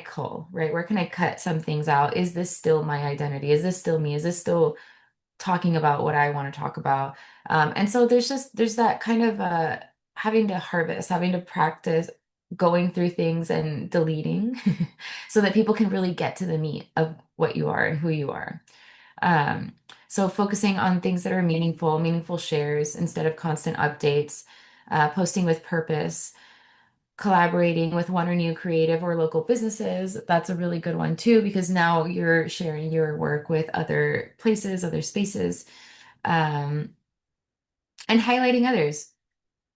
cull, right? Where can I cut some things out? Is this still my identity? Is this still me? Is this still talking about what I want to talk about? And so there's that kind of having to harvest, having to practice going through things and deleting so that people can really get to the meat of what you are and who you are. Um, so focusing on things that are meaningful, meaningful shares instead of constant updates, posting with purpose, collaborating with one or new creative or local businesses. That's a really good one too, because now you're sharing your work with other places, other spaces, um, and highlighting others.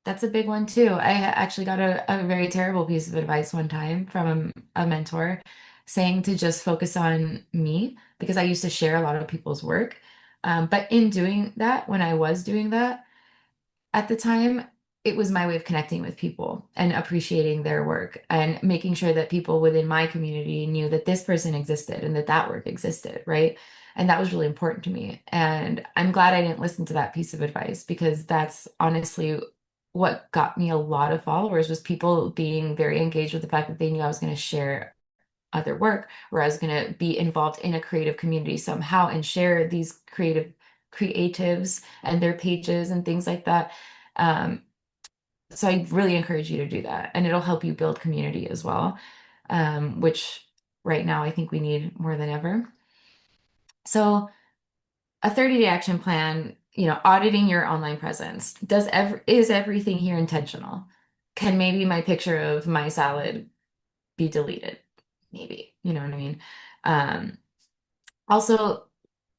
That's a big one too. I actually got a very terrible piece of advice one time from a mentor saying to just focus on me because I used to share a lot of people's work. But in doing that, when I was doing that at the time, it was my way of connecting with people and appreciating their work and making sure that people within my community knew that this person existed and that that work existed, right? And that was really important to me. And I'm glad I didn't listen to that piece of advice because that's honestly what got me a lot of followers was people being very engaged with the fact that they knew I was going to share other work or I was going to be involved in a creative community somehow and share these creatives and their pages and things like that. Um, so I really encourage you to do that, and it'll help you build community as well, which right now I think we need more than ever. So a 30-day action plan, auditing your online presence. Is everything here intentional? Can maybe my picture of my salad be deleted? Maybe, you know what I mean? Um, Also,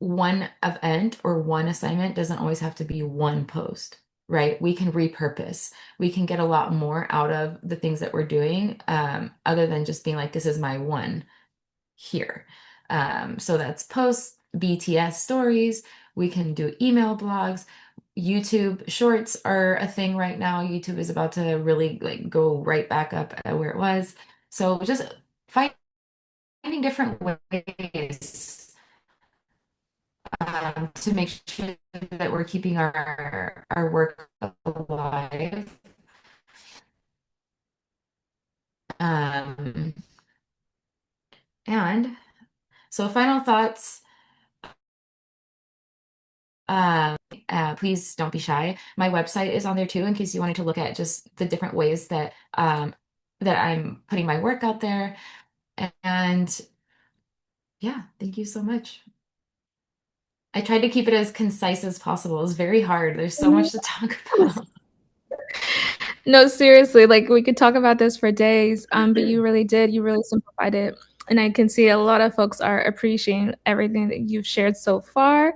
one event or one assignment doesn't always have to be one post, right? We can repurpose. We can get a lot more out of the things that we're doing, other than just being like, this is my one here. So that's posts, BTS stories. We can do email blogs. YouTube shorts are a thing right now. YouTube is about to really like go right back up at where it was. So just finding different ways to make sure that we're keeping our work alive. Um, and so final thoughts. Um, please don't be shy. My website is on there too, in case you wanted to look at just the different ways that that I'm putting my work out there. And yeah, thank you so much. I tried to keep it as concise as possible. It's very hard. There's so much to talk about. No, seriously, like we could talk about this for days, but you really did. You really simplified it. And I can see a lot of folks are appreciating everything that you've shared so far.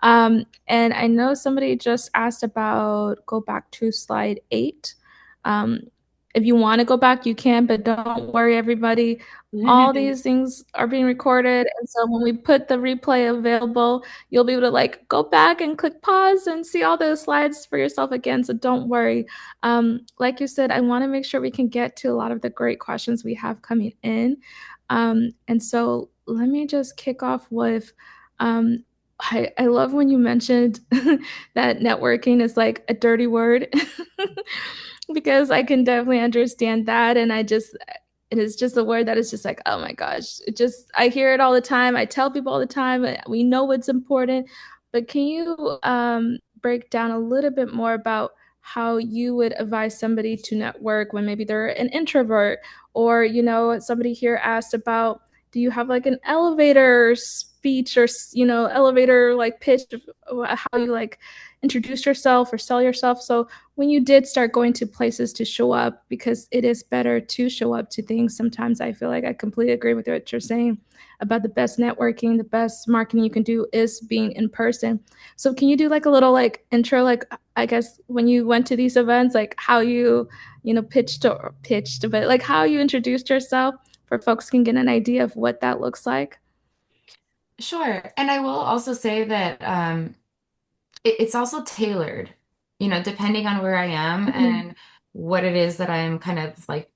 And I know somebody just asked about go back to slide 8. Um, if you want to go back, you can, but don't worry, everybody. All these things are being recorded. And so when we put the replay available, you'll be able to like go back and click pause and see all those slides for yourself again. So don't worry. Like you said, I want to make sure we can get to a lot of the great questions we have coming in. And so let me just kick off with I love when you mentioned that networking is like a dirty word because I can definitely understand that. And it is just a word that is just like, oh my gosh, I hear it all the time. I tell people all the time, we know what's important. But can you break down a little bit more about how you would advise somebody to network when maybe they're an introvert? Or, somebody here asked about, do you have like an elevator speech or, elevator like pitch of how you like introduce yourself or sell yourself? So when you did start going to places to show up, because it is better to show up to things, sometimes I feel like I completely agree with what you're saying about the best networking, the best marketing you can do is being in person. So can you do like a little like intro, like I guess when you went to these events, like how pitched, but like how you introduced yourself for folks can get an idea of what that looks like? Sure. And I will also say that it's also tailored, depending on where I am Mhm. and what it is that I'm kind of like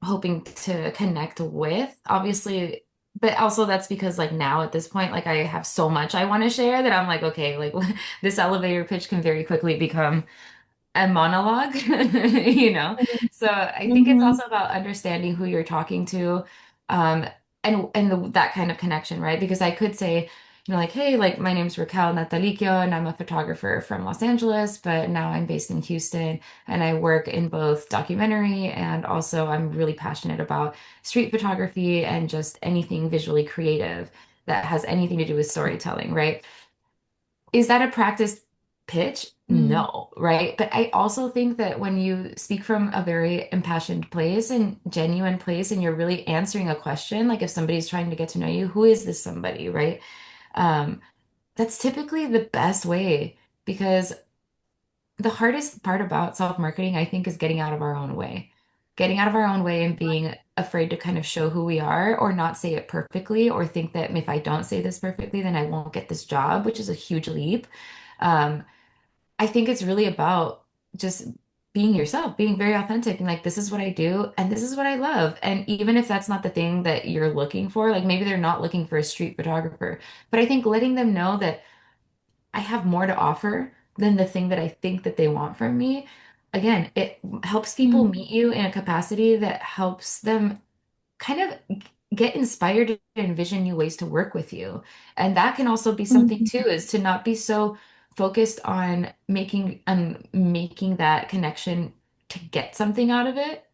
hoping to connect with. Obviously, but also that's because like now at this point, like I have so much I want to share that I'm like, okay, like this elevator pitch can very quickly become a monologue, you know? So I think it's Mhm. also about understanding who you're talking to, um, that kind of connection, right? Because I could say, like, hey, like my name's Raquel Natalicchio and I'm a photographer from Los Angeles, but now I'm based in Houston and I work in both documentary and also I'm really passionate about street photography and just anything visually creative that has anything to do with storytelling, right? Is that a practice pitch? Mhm. No, right? But I also think that when you speak from a very impassioned place and genuine place, and you're really answering a question, like if somebody's trying to get to know you, who is this somebody, right? Um, that's typically the best way because the hardest part about self-marketing, I think, is getting out of our own way. Getting out of our own way and being afraid to kind of show who we are or not say it perfectly or think that if I don't say this perfectly, then I won't get this job, which is a huge leap. Um, I think it's really about just being yourself, being very authentic and like, this is what I do and this is what I love. And even if that's not the thing that you're looking for, like maybe they're not looking for a street photographer, but I think letting them know that I have more to offer than the thing that I think that they want from me. Again, it helps people Mhm. meet you in a capacity that helps them kind of get inspired to envision new ways to work with you. And that can also be something Mhm. too, is to not be so focused on making that connection to get something out of it,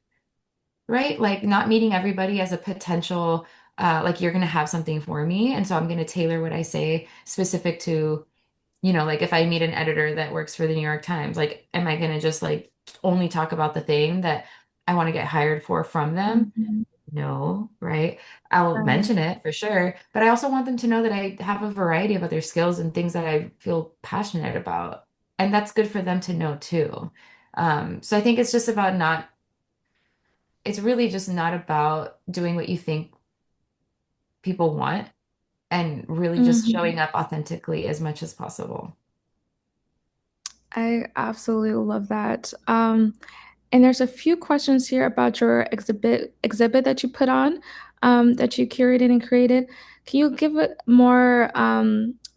right? Like not meeting everybody as a potential like you're going to have something for me. And so I'm going to tailor what I say specific to like if I meet an editor that works for the New York Times, like, am I going to just like only talk about the thing that I want to get hired for from them? Mhm. know, right? I'll mention it for sure, but I also want them to know that I have a variety of other skills and things that I feel passionate about. And that's good for them to know too. So I think it's just about not, it's really just not about doing what you think people want and really just Mhm. showing up authentically as much as possible. I absolutely love that. And there's a few questions here about your exhibit that you put on, that you curated and created. Can you give a more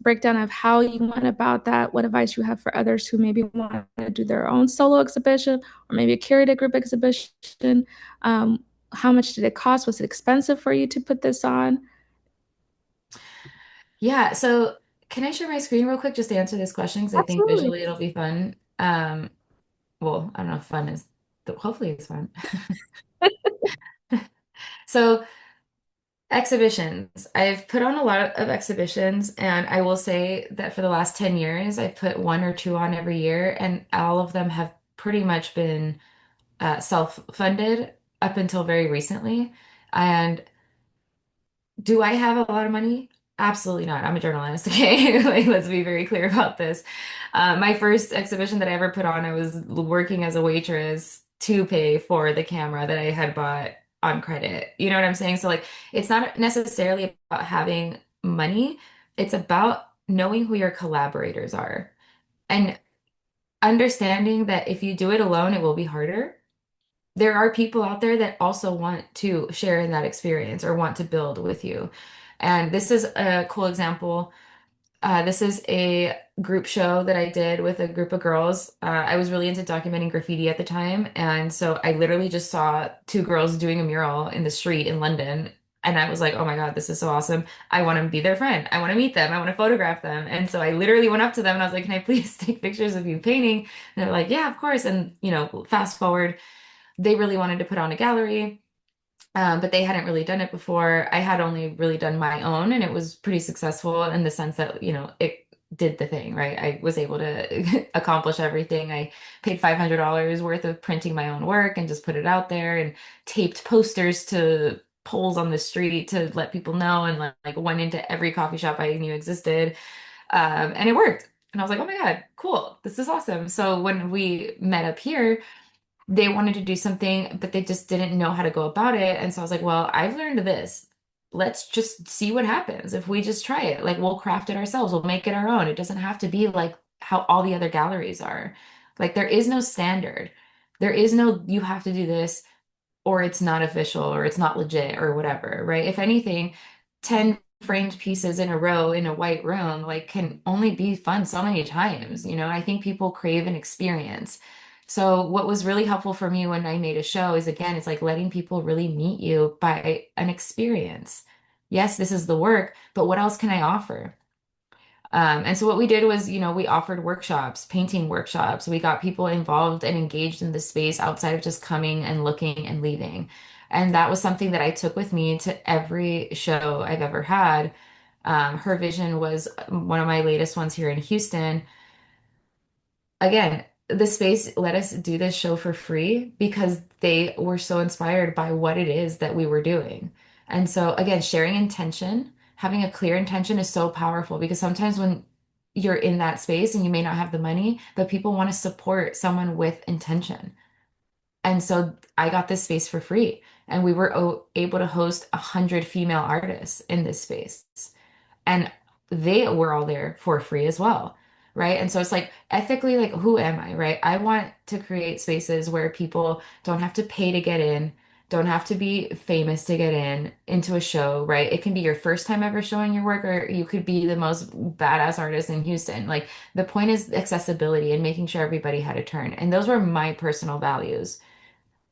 breakdown of how you went about that? What advice you have for others who maybe want to do their own solo exhibition or maybe a curated group exhibition? Um, how much did it cost? Was it expensive for you to put this on? Yeah, so can I share my screen real quick just to answer this question? Because I think Absolutely. visually it'll be fun. Well, I don't know if fun is, hopefully it's fun. So exhibitions. I've put on a lot of exhibitions, and I will say that for the last 10 years, I've put one or two on every year, and all of them have pretty much been self-funded up until very recently. And do I have a lot of money? Absolutely not. I'm a journalist, okay? Like, let's be very clear about this. My first exhibition that I ever put on, I was working as a waitress to pay for the camera that I had bought on credit. You know what I'm saying? So, like, it's not necessarily about having money, it's about knowing who your collaborators are and understanding that if you do it alone, it will be harder. There are people out there that also want to share in that experience or want to build with you. And this is a cool example. This is a group show that I did with a group of girls. I was really into documenting graffiti at the time. And so I literally just saw two girls doing a mural in the street in London. And I was like, oh my God, this is so awesome. I want to be their friend. I want to meet them. I want to photograph them. And so I literally went up to them and I was like, can I please take pictures of you painting? And they're like, yeah, of course. And, fast forward, they really wanted to put on a gallery, but they hadn't really done it before. I had only really done my own, and it was pretty successful in the sense that, it did the thing, right? I was able to accomplish everything. I paid $500 worth of printing my own work and just put it out there and taped posters to poles on the street to let people know and like went into every coffee shop I knew existed. And it worked. And I was like, oh my God, cool. This is awesome. So when we met up here, they wanted to do something, but they just didn't know how to go about it. And so I was like, well, I've learned this. Let's just see what happens if we just try it. Like, we'll craft it ourselves, we'll make it our own. It doesn't have to be like how all the other galleries are. Like, there is no standard. There is no, you have to do this or it's not official or it's not legit or whatever, right? If anything, 10 framed pieces in a row in a white room like can only be fun so many times, I think people crave an experience. So what was really helpful for me when I made a show is again, it's like letting people really meet you by an experience. Yes, this is the work, but what else can I offer? And so what we did was, we offered workshops, painting workshops. We got people involved and engaged in the space outside of just coming and looking and leaving. And that was something that I took with me to every show I've ever had. Her vision was one of my latest ones here in Houston. Again, the space let us do this show for free because they were so inspired by what it is that we were doing. And so, again, sharing intention, having a clear intention is so powerful because sometimes when you're in that space and you may not have the money, but people want to support someone with intention. And so I got this space for free, and we were able to host 100 female artists in this space and they were all there for free as well, right? And so it's like ethically, like, who am I, right? I want to create spaces where people don't have to pay to get in, don't have to be famous to get in into a show, right? It can be your first time ever showing your work, or you could be the most badass artist in Houston. Like, the point is accessibility and making sure everybody had a turn. And those were my personal values.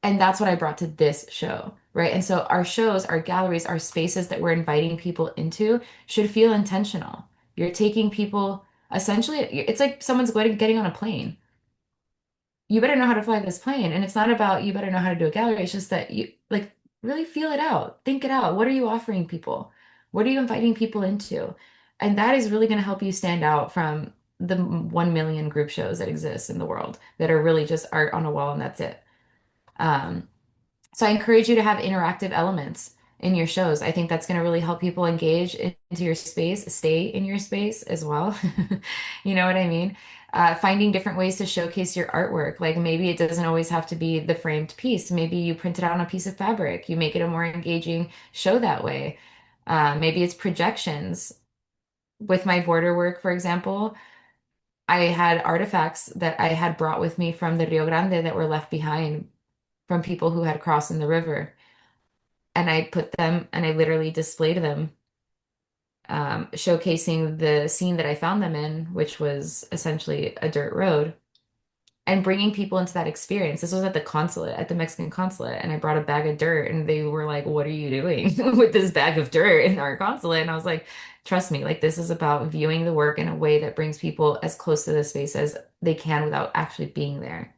And that's what I brought to this show, right? And so our shows, our galleries, our spaces that we're inviting people into should feel intentional. You're taking people, essentially, it's like someone's getting on a plane. You better know how to fly this plane. And it's not about you better know how to do a gallery. It's just that you like really feel it out, think it out. What are you offering people? What are you inviting people into? And that is really going to help you stand out from the 1 million group shows that exist in the world that are really just art on a wall and that's it. Um, So I encourage you to have interactive elements in your shows. I think that's going to really help people engage into your space, stay in your space as well. You know what I mean? Finding different ways to showcase your artwork. Like maybe it doesn't always have to be the framed piece. Maybe you print it out on a piece of fabric. You make it a more engaging show that way. Maybe it's projections. With my border work, for example, I had artifacts that I had brought with me from the Rio Grande that were left behind from people who had crossed in the river. And I put them and I literally displayed them, showcasing the scene that I found them in, which was essentially a dirt road, and bringing people into that experience. This was at the consulate, at the Mexican consulate, and I brought a bag of dirt, and they were like, "What are you doing with this bag of dirt in our consulate?" And I was like, "Trust me, like this is about viewing the work in a way that brings people as close to the space as they can without actually being there."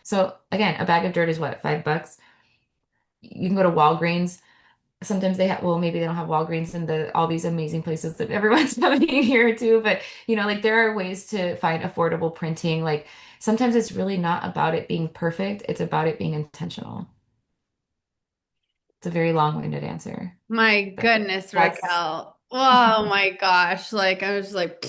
So again, a bag of dirt is what, $5? You can go to Walgreens. Sometimes they have, well, maybe they don't have Walgreens in the all these amazing places that everyone's having here too, but like there are ways to find affordable printing. Like sometimes it's really not about it being perfect, it's about it being intentional. It's a very long-winded answer, My but goodness, that's Raquel. Oh my gosh. Like I was like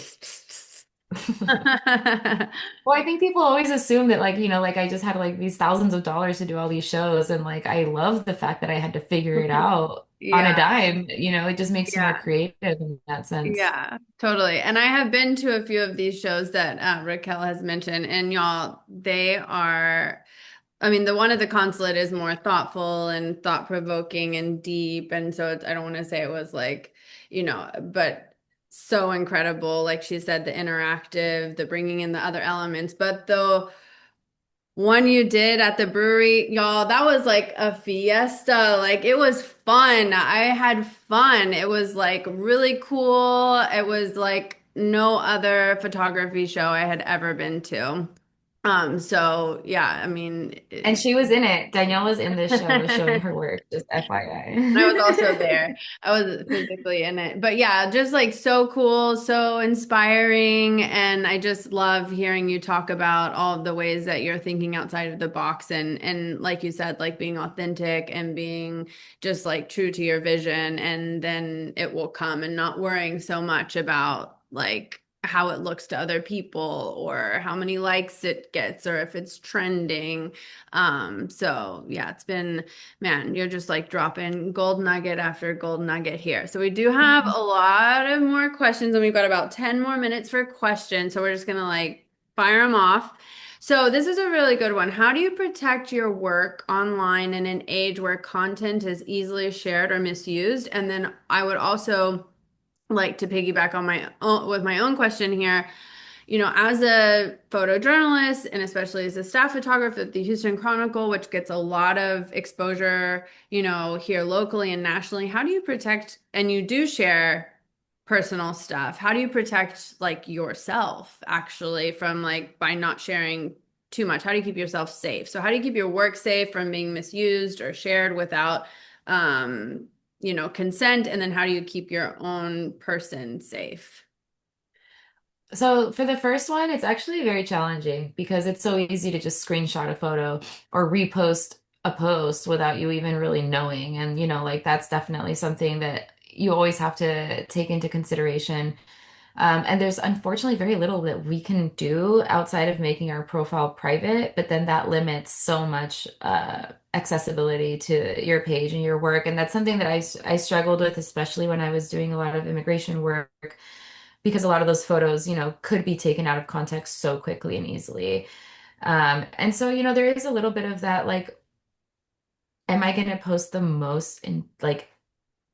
well, I think people always assume that like I just had like these thousands of dollars to do all these shows, and like I love the fact that I had to figure it out on a Yeah, dime. It just makes you more yeah. creative in that sense. Yeah, totally. And I have been to a few of these shows that Raquel has mentioned, and y'all, they are, I mean, the one at the consulate is more thoughtful and thought-provoking and deep. And so I don't want to say it was like, but so incredible. Like she said, the interactive, the bringing in the other elements. But the one you did at the brewery, y'all, that was like a fiesta. Like it was fun. I had fun. It was like really cool. It was like no other photography show I had ever been to. So yeah, I mean, And she was in it. Danielle was in this show showing her work, just I was also FYI. there. I was physically in it. But yeah, just like so cool, so inspiring. And I just love hearing you talk about all of the ways that you're thinking outside of the box and like you said, like being authentic and being just like true to your vision. And then it will come and not worrying so much about like how it looks to other people or how many likes it gets or if it's trending. So yeah, it's been Man, you're just like dropping gold nugget after gold nugget here. So we do have a lot of more questions, and we've got about 10 more minutes for questions. So we're just gonna like fire them off. So this is a really good one. How do you protect your work online in an age where content is easily shared or misused? And then I would also like to piggyback on my own with my own question here. As a photojournalist and especially as a staff photographer at the Houston Chronicle, which gets a lot of exposure, here locally and nationally, how do you protect, and you do share personal stuff, how do you protect like yourself actually from like by not sharing too much? How do you keep yourself safe? So how do you keep your work safe from being misused or shared without, consent? And then how do you keep your own person safe? So for the first one, it's actually very challenging because it's so easy to just screenshot a photo or repost a post without you even really knowing. And, like that's definitely something that you always have to take into consideration. And there's unfortunately very little that we can do outside of making our profile private, but then that limits so much accessibility to your page and your work. And that's something that I struggled with, especially when I was doing a lot of immigration work, because a lot of those photos, could be taken out of context so quickly and easily. And so, there is a little bit of that, like, am I going to post the most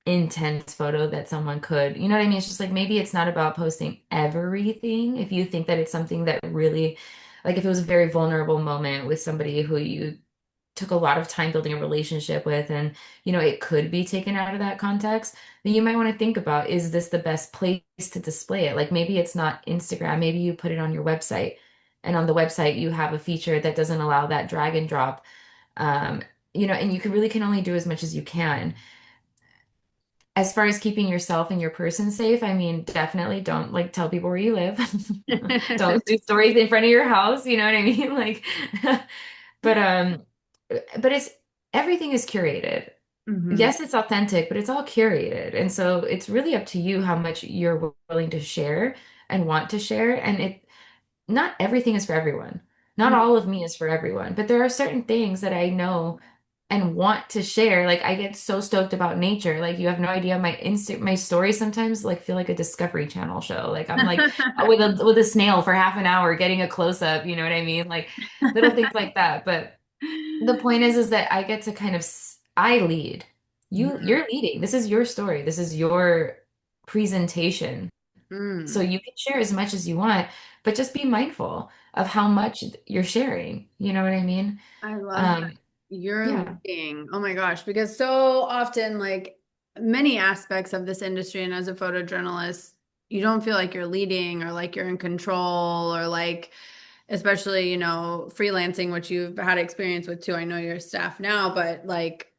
intense photo that someone could. You know what I mean? It's just like maybe it's not about posting everything. If you think that it's something that really, like if it was a very vulnerable moment with somebody who you took a lot of time building a relationship with and it could be taken out of that context, then you might want to think about, is this the best place to display it? Like maybe it's not Instagram, maybe you put it on your website, and on the website you have a feature that doesn't allow that drag and drop. um and you can only do as much as you can. As far as keeping yourself and your person safe, I mean, definitely don't like tell people where you live. Don't do stories in front of your house, you know what I mean? Like, but but it's everything is curated. Hmm. Yes, it's authentic, but it's all curated. And so it's really up to you how much you're willing to share and want to share. And not everything is for everyone. Not all of me is for everyone, but there are certain things that I know and want to share. Like I get so stoked about nature. Like you have no idea my stories sometimes like feel like a Discovery Channel show. Like I'm like with a snail for half an hour getting a close up, you know what I mean? Like little things like that. But the point is that I get to I lead. You're leading. This is your story. This is your presentation. So Mm. you can share as much as you want, but just be mindful of how much you're sharing. You know what I mean? I love that. Um, You're yeah. leading. Oh my gosh, because so often, like many aspects of this industry, and as a photojournalist, you don't feel like you're leading or like you're in control or like, especially, freelancing, which you've had experience with too. I know your staff now, but like,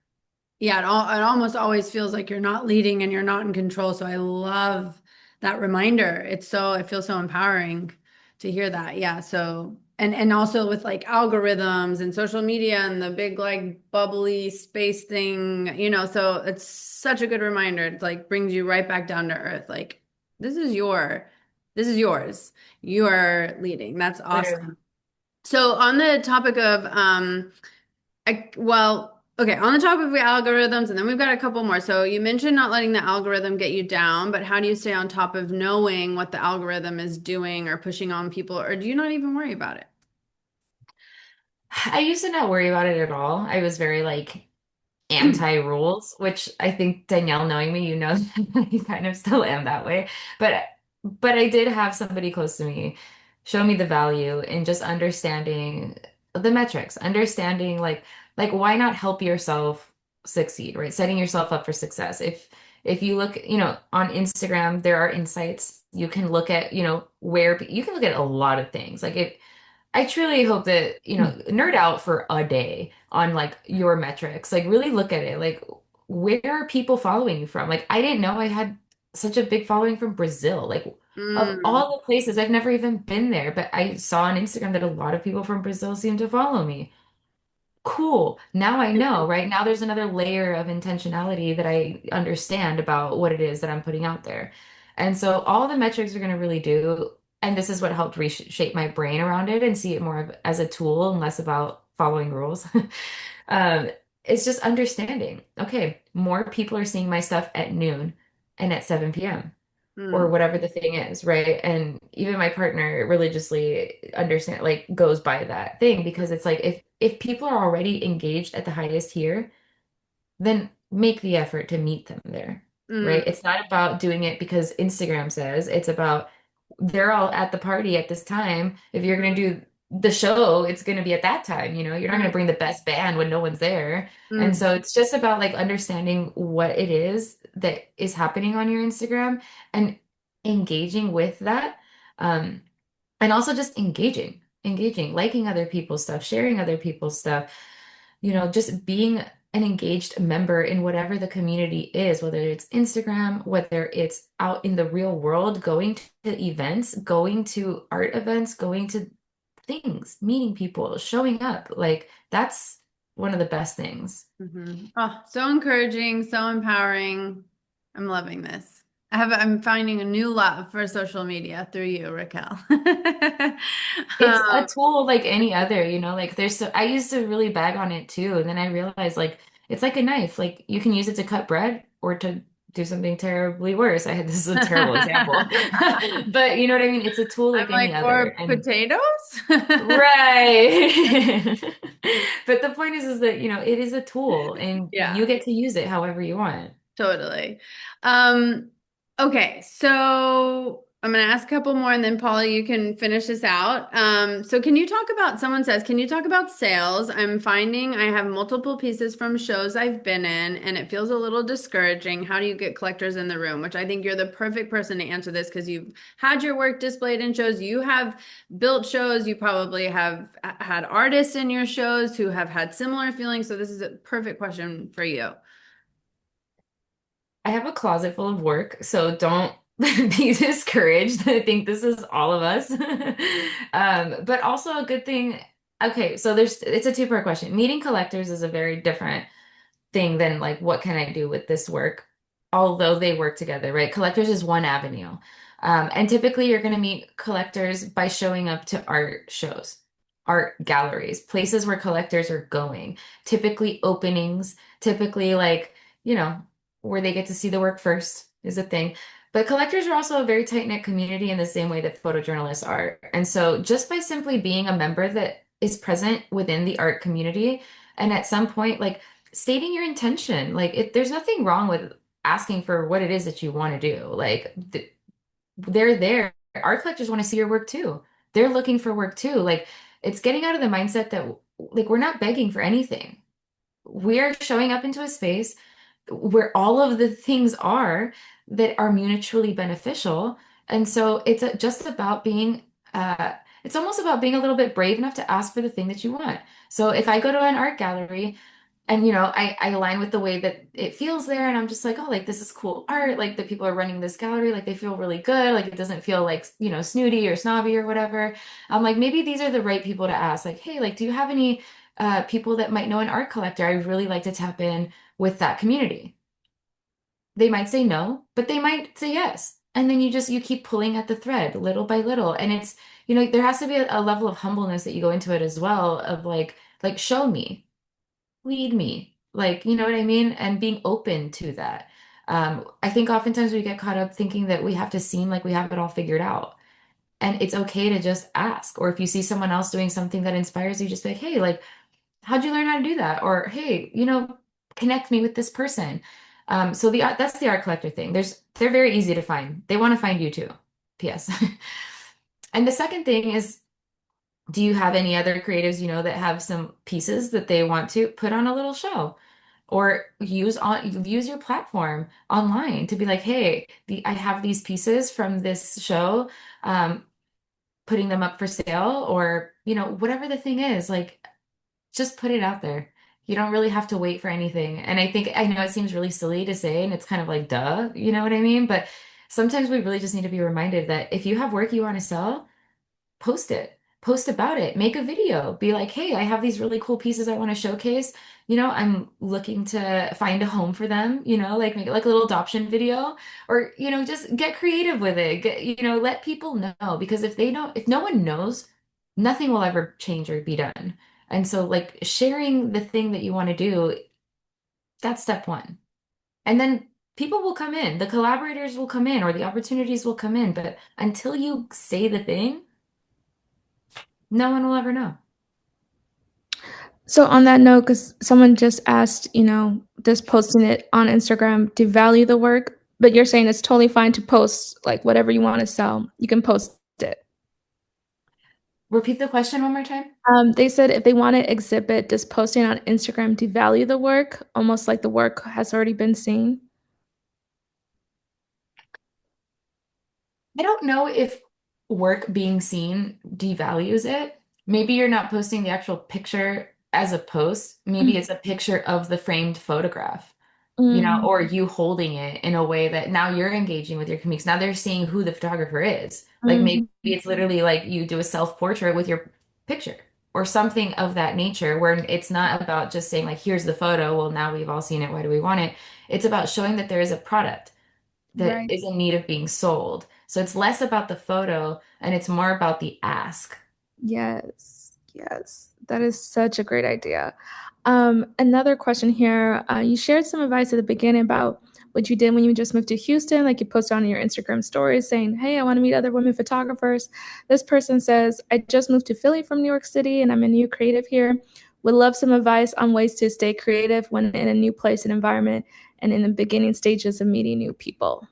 yeah, it almost always feels like you're not leading and you're not in control. So I love that reminder. It feels so empowering to hear that. Yeah. So, and also with like algorithms and social media and the big like bubbly space thing, so it's such a good reminder. It like brings you right back down to earth. Like this is yours. You are leading. That's awesome. Literally. So on the topic of okay, on the topic of algorithms, and then we've got a couple more. So you mentioned not letting the algorithm get you down, but how do you stay on top of knowing what the algorithm is doing or pushing on people, or do you not even worry about it? I used to not worry about it at all. I was very like anti-rules, which I think Danielle knowing me, you know that I kind of still am that way. But I did have somebody close to me show me the value in just understanding the metrics, understanding like why not help yourself succeed, right? Setting yourself up for success. If you look, on Instagram, there are insights you can look at, where you can look at a lot of things. Like it I truly hope that, nerd out for a day on like your metrics. Like really look at it. Like where are people following you from? Like I didn't know I had such a big following from Brazil. Like of Mm, all the places, I've never even been there, but I saw on Instagram that a lot of people from Brazil seem to follow me. Cool. Now I know, right? Now there's another layer of intentionality that I understand about what it is that I'm putting out there. And so all the metrics are going to really do, and this is what helped reshape my brain around it and see it more of, as a tool and less about following rules. Um, it's just understanding. Okay, more people are seeing my stuff at noon and at 7 p.m or mm, whatever the thing is, right? And even my partner religiously understand like goes by that thing because it's like if people are already engaged at the highest here, then make the effort to meet them there, mm, right? It's not about doing it because Instagram says, it's about they're all at the party at this time. If you're going to do the show, it's going to be at that time, you're not going mm, to bring the best band when no one's there. And mm, so it's just about like understanding what it is that is happening on your Instagram and engaging with that. Um, and also just engaging, liking other people's stuff, sharing other people's stuff, just being an engaged member in whatever the community is, whether it's Instagram, whether it's out in the real world, going to events, going to art events, going to things, meeting people, showing up. Like that's one of the best things. mhm. Oh, so encouraging, so empowering. I'm loving this. I'm finding a new love for social media through you, Raquel. It's a Um, tool like any other, like I used to really bag on it too. And then I realized like it's like a knife. Like you can use it to cut bread or to do something terribly worse. This is a terrible example. But you know what I mean? It's a tool I'm like any like, other. or And potatoes? right. But the point is that, it is a tool and you Yeah. get to use it however you want. Totally. Um, okay, so I'm gonna ask a couple more and then Paula, you can finish this out. So can you talk about, someone says, can you talk about sales? I'm finding I have multiple pieces from shows I've been in and it feels a little discouraging. How do you get collectors in the room? Which I think you're the perfect person to answer this because you've had your work displayed in shows, you have built shows, you probably have had artists in your shows who have had similar feelings. So this is a perfect question for you. I have a closet full of work, so don't be discouraged. I think this is all of us. But also a good thing. Okay, so it's a two-part question. Meeting collectors is a very different thing than like what can I do with this work, although they work together, right? Collectors is one avenue. And typically you're going to meet collectors by showing up to art shows, art galleries, places where collectors are going, typically openings, typically like, you know, where they get to see the work first is a thing. But collectors are also a very tight-knit community in the same way that photojournalists are. And so just by simply being a member that is present within the art community, and at some point, like stating your intention. Like there's nothing wrong with asking for what it is that you want to do. Like they're there. Art collectors want to see your work too. They're looking for work too. Like it's getting out of the mindset that like we're not begging for anything. We're showing up into a space where all of the things are that are mutually beneficial. And so just about being it's almost about being a little bit brave enough to ask for the thing that you want. So if I go to an art gallery and I align with the way that it feels there and I'm just like, oh, like this is cool art, like the people are running this gallery, like they feel really good, like it doesn't feel like, snooty or snobby or whatever. I'm like, maybe these are the right people to ask, like, hey, like do you have any people that might know an art collector? I really like to tap in with that community. They might say no, but they might say yes. And then you keep pulling at the thread little by little. And it's, there has to be a level of humbleness that you go into it as well of like show me, lead me, like, you know what I mean? And being open to that. I think oftentimes we get caught up thinking that we have to seem like we have it all figured out. And it's okay to just ask. Or if you see someone else doing something that inspires you, just be like, hey, like, how'd you learn how to do that? Or hey, connect me with this person. So that's the art collector thing. They're very easy to find. They want to find you too. P.S. And the second thing is, do you have any other creatives, that have some pieces that they want to put on a little show? Or use your platform online to be like, hey, I have these pieces from this show, um, putting them up for sale, or whatever the thing is, like just put it out there. You don't really have to wait for anything. And I know it seems really silly to say, and it's kind of like, duh, you know what I mean? But sometimes we really just need to be reminded that if you have work you want to sell, post it, post about it, make a video, be like, hey, I have these really cool pieces I want to showcase. I'm looking to find a home for them, like make it like a little adoption video, or, just get creative with it. Let people know, because if no one knows, nothing will ever change or be done. And so like sharing the thing that you want to do, that's step one. And then people will come in, the collaborators will come in, or the opportunities will come in. But until you say the thing, no one will ever know. So on that note, because someone just asked, does posting it on Instagram devalue the work? But you're saying it's totally fine to post like whatever you want to sell. You can post it. Repeat the question one more time. They said if they want to exhibit, does posting on Instagram devalue the work? Almost like the work has already been seen. I don't know if work being seen devalues it. Maybe you're not posting the actual picture as a post. Maybe it's a picture of the framed photograph, Mm, or you holding it in a way that now you're engaging with your comics. Now they're seeing who the photographer is. Like maybe mm, it's literally like you do a self-portrait with your picture or something of that nature, where it's not about just saying like, here's the photo. Well, now we've all seen it. Why do we want it? It's about showing that there is a product that right. is in need of being sold. So it's less about the photo and it's more about the ask. Yes, yes, that is such a great idea. Another question here. You shared some advice at the beginning about what you did when you just moved to Houston, like you posted on your Instagram stories saying, "Hey, I want to meet other women photographers." This person says, "I just moved to Philly from New York City, and I'm a new creative here. Would love some advice on ways to stay creative when in a new place and environment, and in the beginning stages of meeting new people."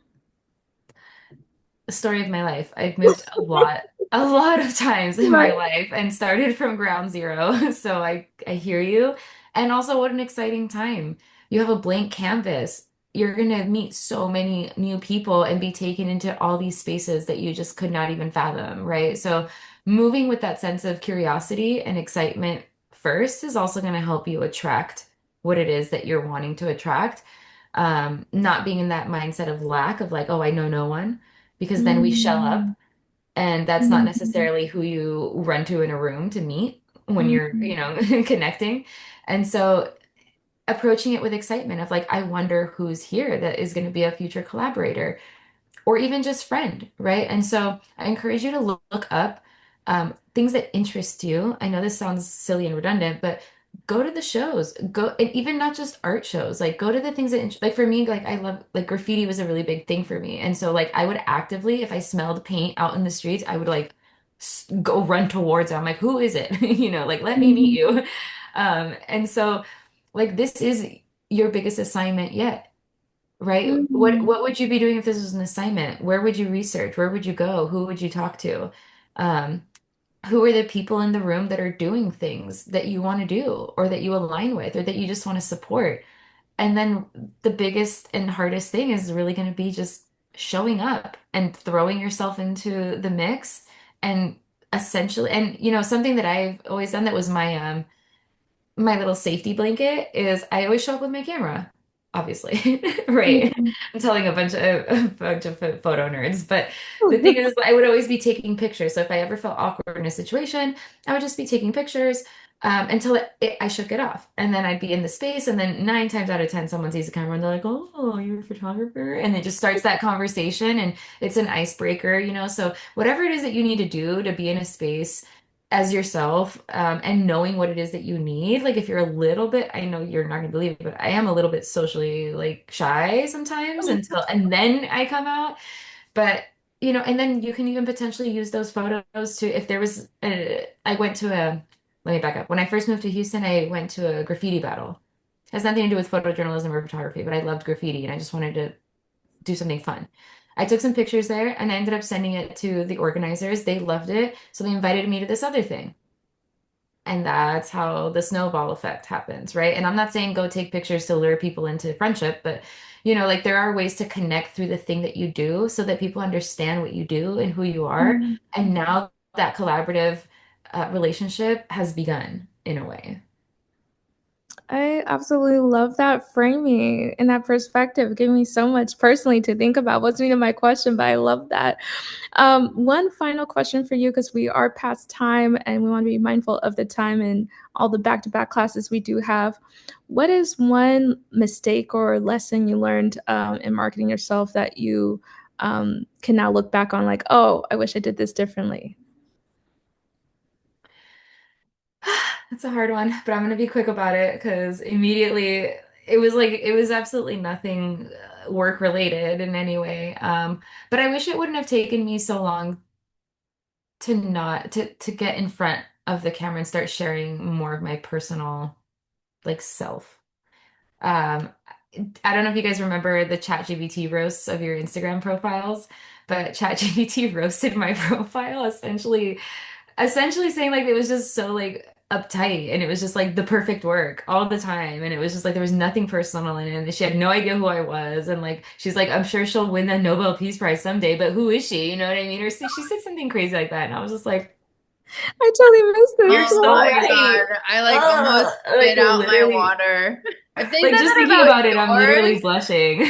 The story of my life. I've moved a lot of times in my Right. life and started from ground zero. So I hear you. And also what an exciting time. You have a blank canvas. You're gonna meet so many new people and be taken into all these spaces that you just could not even fathom, right? So moving with that sense of curiosity and excitement first is also going to help you attract what it is that you're wanting to attract. Not being in that mindset of lack of like, oh, I know no one, because then we shell up Mm, and that's not mm, necessarily who you run to in a room to meet. when you're, Mhm. connecting. And so approaching it with excitement of like, I wonder who's here that is going to be a future collaborator or even just friend, right? And so I encourage you to look up things that interest you. I know this sounds silly and redundant, but go to the shows, go, and even not just art shows, like go to the things that, like for me, like I love, like graffiti was a really big thing for me. And so like I would actively, if I smelled paint out in the streets, I would like go run towards it. I'm like, who is it? Like let me meet Mhm. you. And so like this is your biggest assignment yet, right? Mhm. What would you be doing if this was an assignment? Where would you research? Where would you go? Who would you talk to? Um, who are the people in the room that are doing things that you want to do or that you align with or that you just want to support? And then the biggest and hardest thing is really going to be just showing up and throwing yourself into the mix and essentially, and something that I've always done that was my little safety blanket is I always show up with my camera, obviously. Right. Mhm. I'm telling a bunch of photo nerds, but the thing is I would always be taking pictures. So if I ever felt awkward in a situation, I would just be taking pictures until I shook it off. And then I'd be in the space, and then 9 times out of 10, someone sees the camera and they're like, "Oh, you're a photographer," and it just starts that conversation, and it's an icebreaker. So whatever it is that you need to do to be in a space as yourself, and knowing what it is that you need. Like if you're a little bit, I know you're not gonna believe it, but I am a little bit socially like shy sometimes and then I come out. But and then you can even potentially use those photos to if there was I went to a let me back up. When I first moved to Houston, I went to a graffiti battle. It has nothing to do with photojournalism or photography, but I loved graffiti and I just wanted to do something fun. I took some pictures there and I ended up sending it to the organizers. They loved it, so they invited me to this other thing. And that's how the snowball effect happens, right? And I'm not saying go take pictures to lure people into friendship, but like there are ways to connect through the thing that you do so that people understand what you do and who you are. Mhm. And now that collaborative relationship has begun in a way. I absolutely love that framing and that perspective. It gave me so much personally to think about. Wasn't even my question, but I love that. One final question for you, because we are past time and we want to be mindful of the time and all the back-to-back classes we do have. What is one mistake or lesson you learned in marketing yourself that you can now look back on, like, oh, I wish I did this differently? That's a hard one, but I'm going to be quick about it because immediately it was absolutely nothing work related in any way. But I wish it wouldn't have taken me so long to not to get in front of the camera and start sharing more of my personal like self. Um, I don't know if you guys remember the ChatGPT roasts of your Instagram profiles, but ChatGPT roasted my profile essentially saying like it was just so like uptight and it was just like the perfect work all the time and it was just like there was nothing personal in it and she had no idea who I was and like she's like I'm sure she'll win the Nobel Peace Prize someday but who is she, you know what I mean, or she said something crazy like that and I was just like I totally missed you're this. Oh so my right. God. I like almost Ugh. Like spit out my literally, water. If they like said just that thinking about about it I'm literally yours, blushing.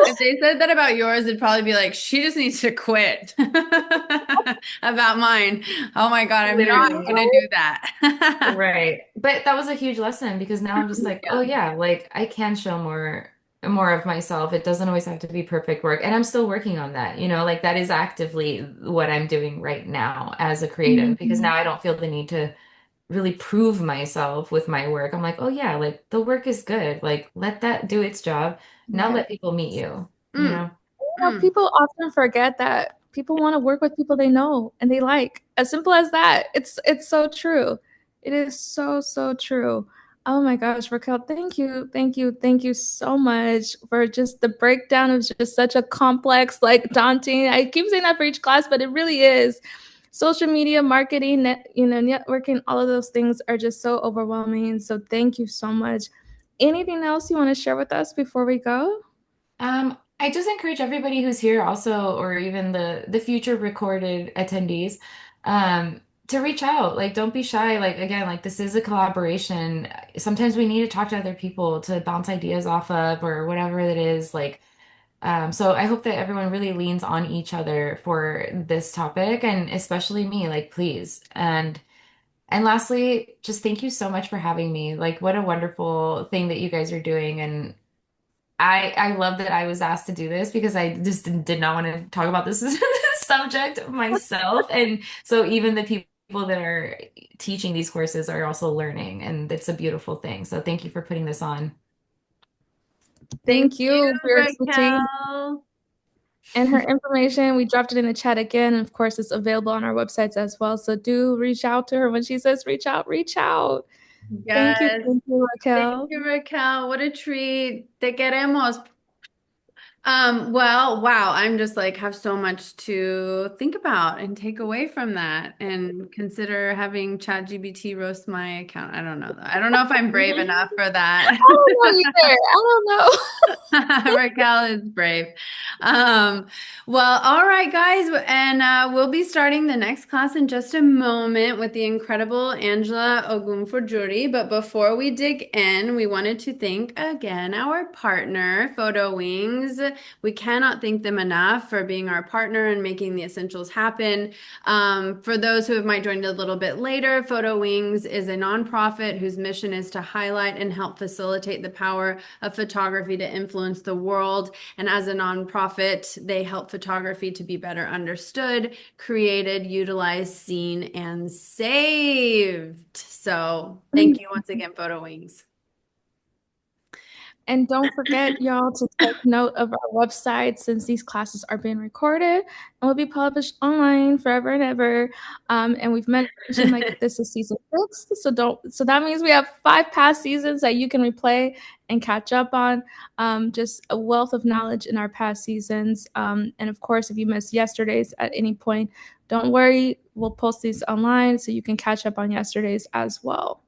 if they said that about yours, it'd probably be like, she just needs to quit. About mine. Oh my God, I'm not Literally. gonna do that. Right. But that was a huge lesson because now I'm just like, oh Yeah. yeah, like I can show more of myself. It doesn't always have to be perfect work. And I'm still working on that, like that is actively what I'm doing right now as a creative because Mhm. now I don't feel the need to really prove myself with my work. I'm like, oh yeah, like the work is good. Like let that do its job. Now Yeah. let people meet you, you Mm, know? mm. People often forget that people want to work with people they know and they like. As simple as that. It's so true. It is so so true. Oh my gosh, Raquel, thank you, thank you, thank you so much for just the breakdown of just such a complex, like daunting. I keep saying that for each class, but it really is. Social media marketing, networking, all of those things are just so overwhelming. So thank you so much. Anything else you want to share with us before we go? I just encourage everybody who's here also, or even the future recorded attendees, to reach out. Like, don't be shy. Like, again, like this is a collaboration. Sometimes we need to talk to other people to bounce ideas off of or whatever it is. Like, so I hope that everyone really leans on each other for this topic, and especially me, like, please. And And lastly, just thank you so much for having me. Like, what a wonderful thing that you guys are doing. And I love that I was asked to do this because I just did not want to talk about this subject myself. And so even the people that are teaching these courses are also learning, and it's a beautiful thing. So thank you for putting this on. Thank Thank you, you for your expertise Raquel. and her information. We dropped it in the chat again. And of course, it's available on our websites as well. So do reach out to her when she says reach out, reach out. Yes. Thank you, Thank Raquel. you, Raquel. What a treat. Te queremos. Well, wow, I'm just like have so much to think about and take away from that and consider having ChatGPT roast my account. I don't know though. I don't know if I'm brave enough for that. I don't know either. I don't know. Raquel is brave. Um, well, all right, guys, and we'll be starting the next class in just a moment with the incredible Angela Ogunfojuri. But before we dig in, we wanted to thank again our partner, Photo Wings. We cannot thank them enough for being our partner and making the essentials happen. For those who might join a little bit later, Photo Wings is a nonprofit whose mission is to highlight and help facilitate the power of photography to influence the world. And as a nonprofit, they help photography to be better understood, created, utilized, seen, and saved. So thank you once again, Photo Wings. And don't forget, y'all, to take note of our website since these classes are being recorded and will be published online forever and ever. And we've mentioned like this is season 6, so that means we have 5 past seasons that you can replay and catch up on. Just a wealth of knowledge in our past seasons. And of course, if you missed yesterday's at any point, don't worry, we'll post these online so you can catch up on yesterday's as well.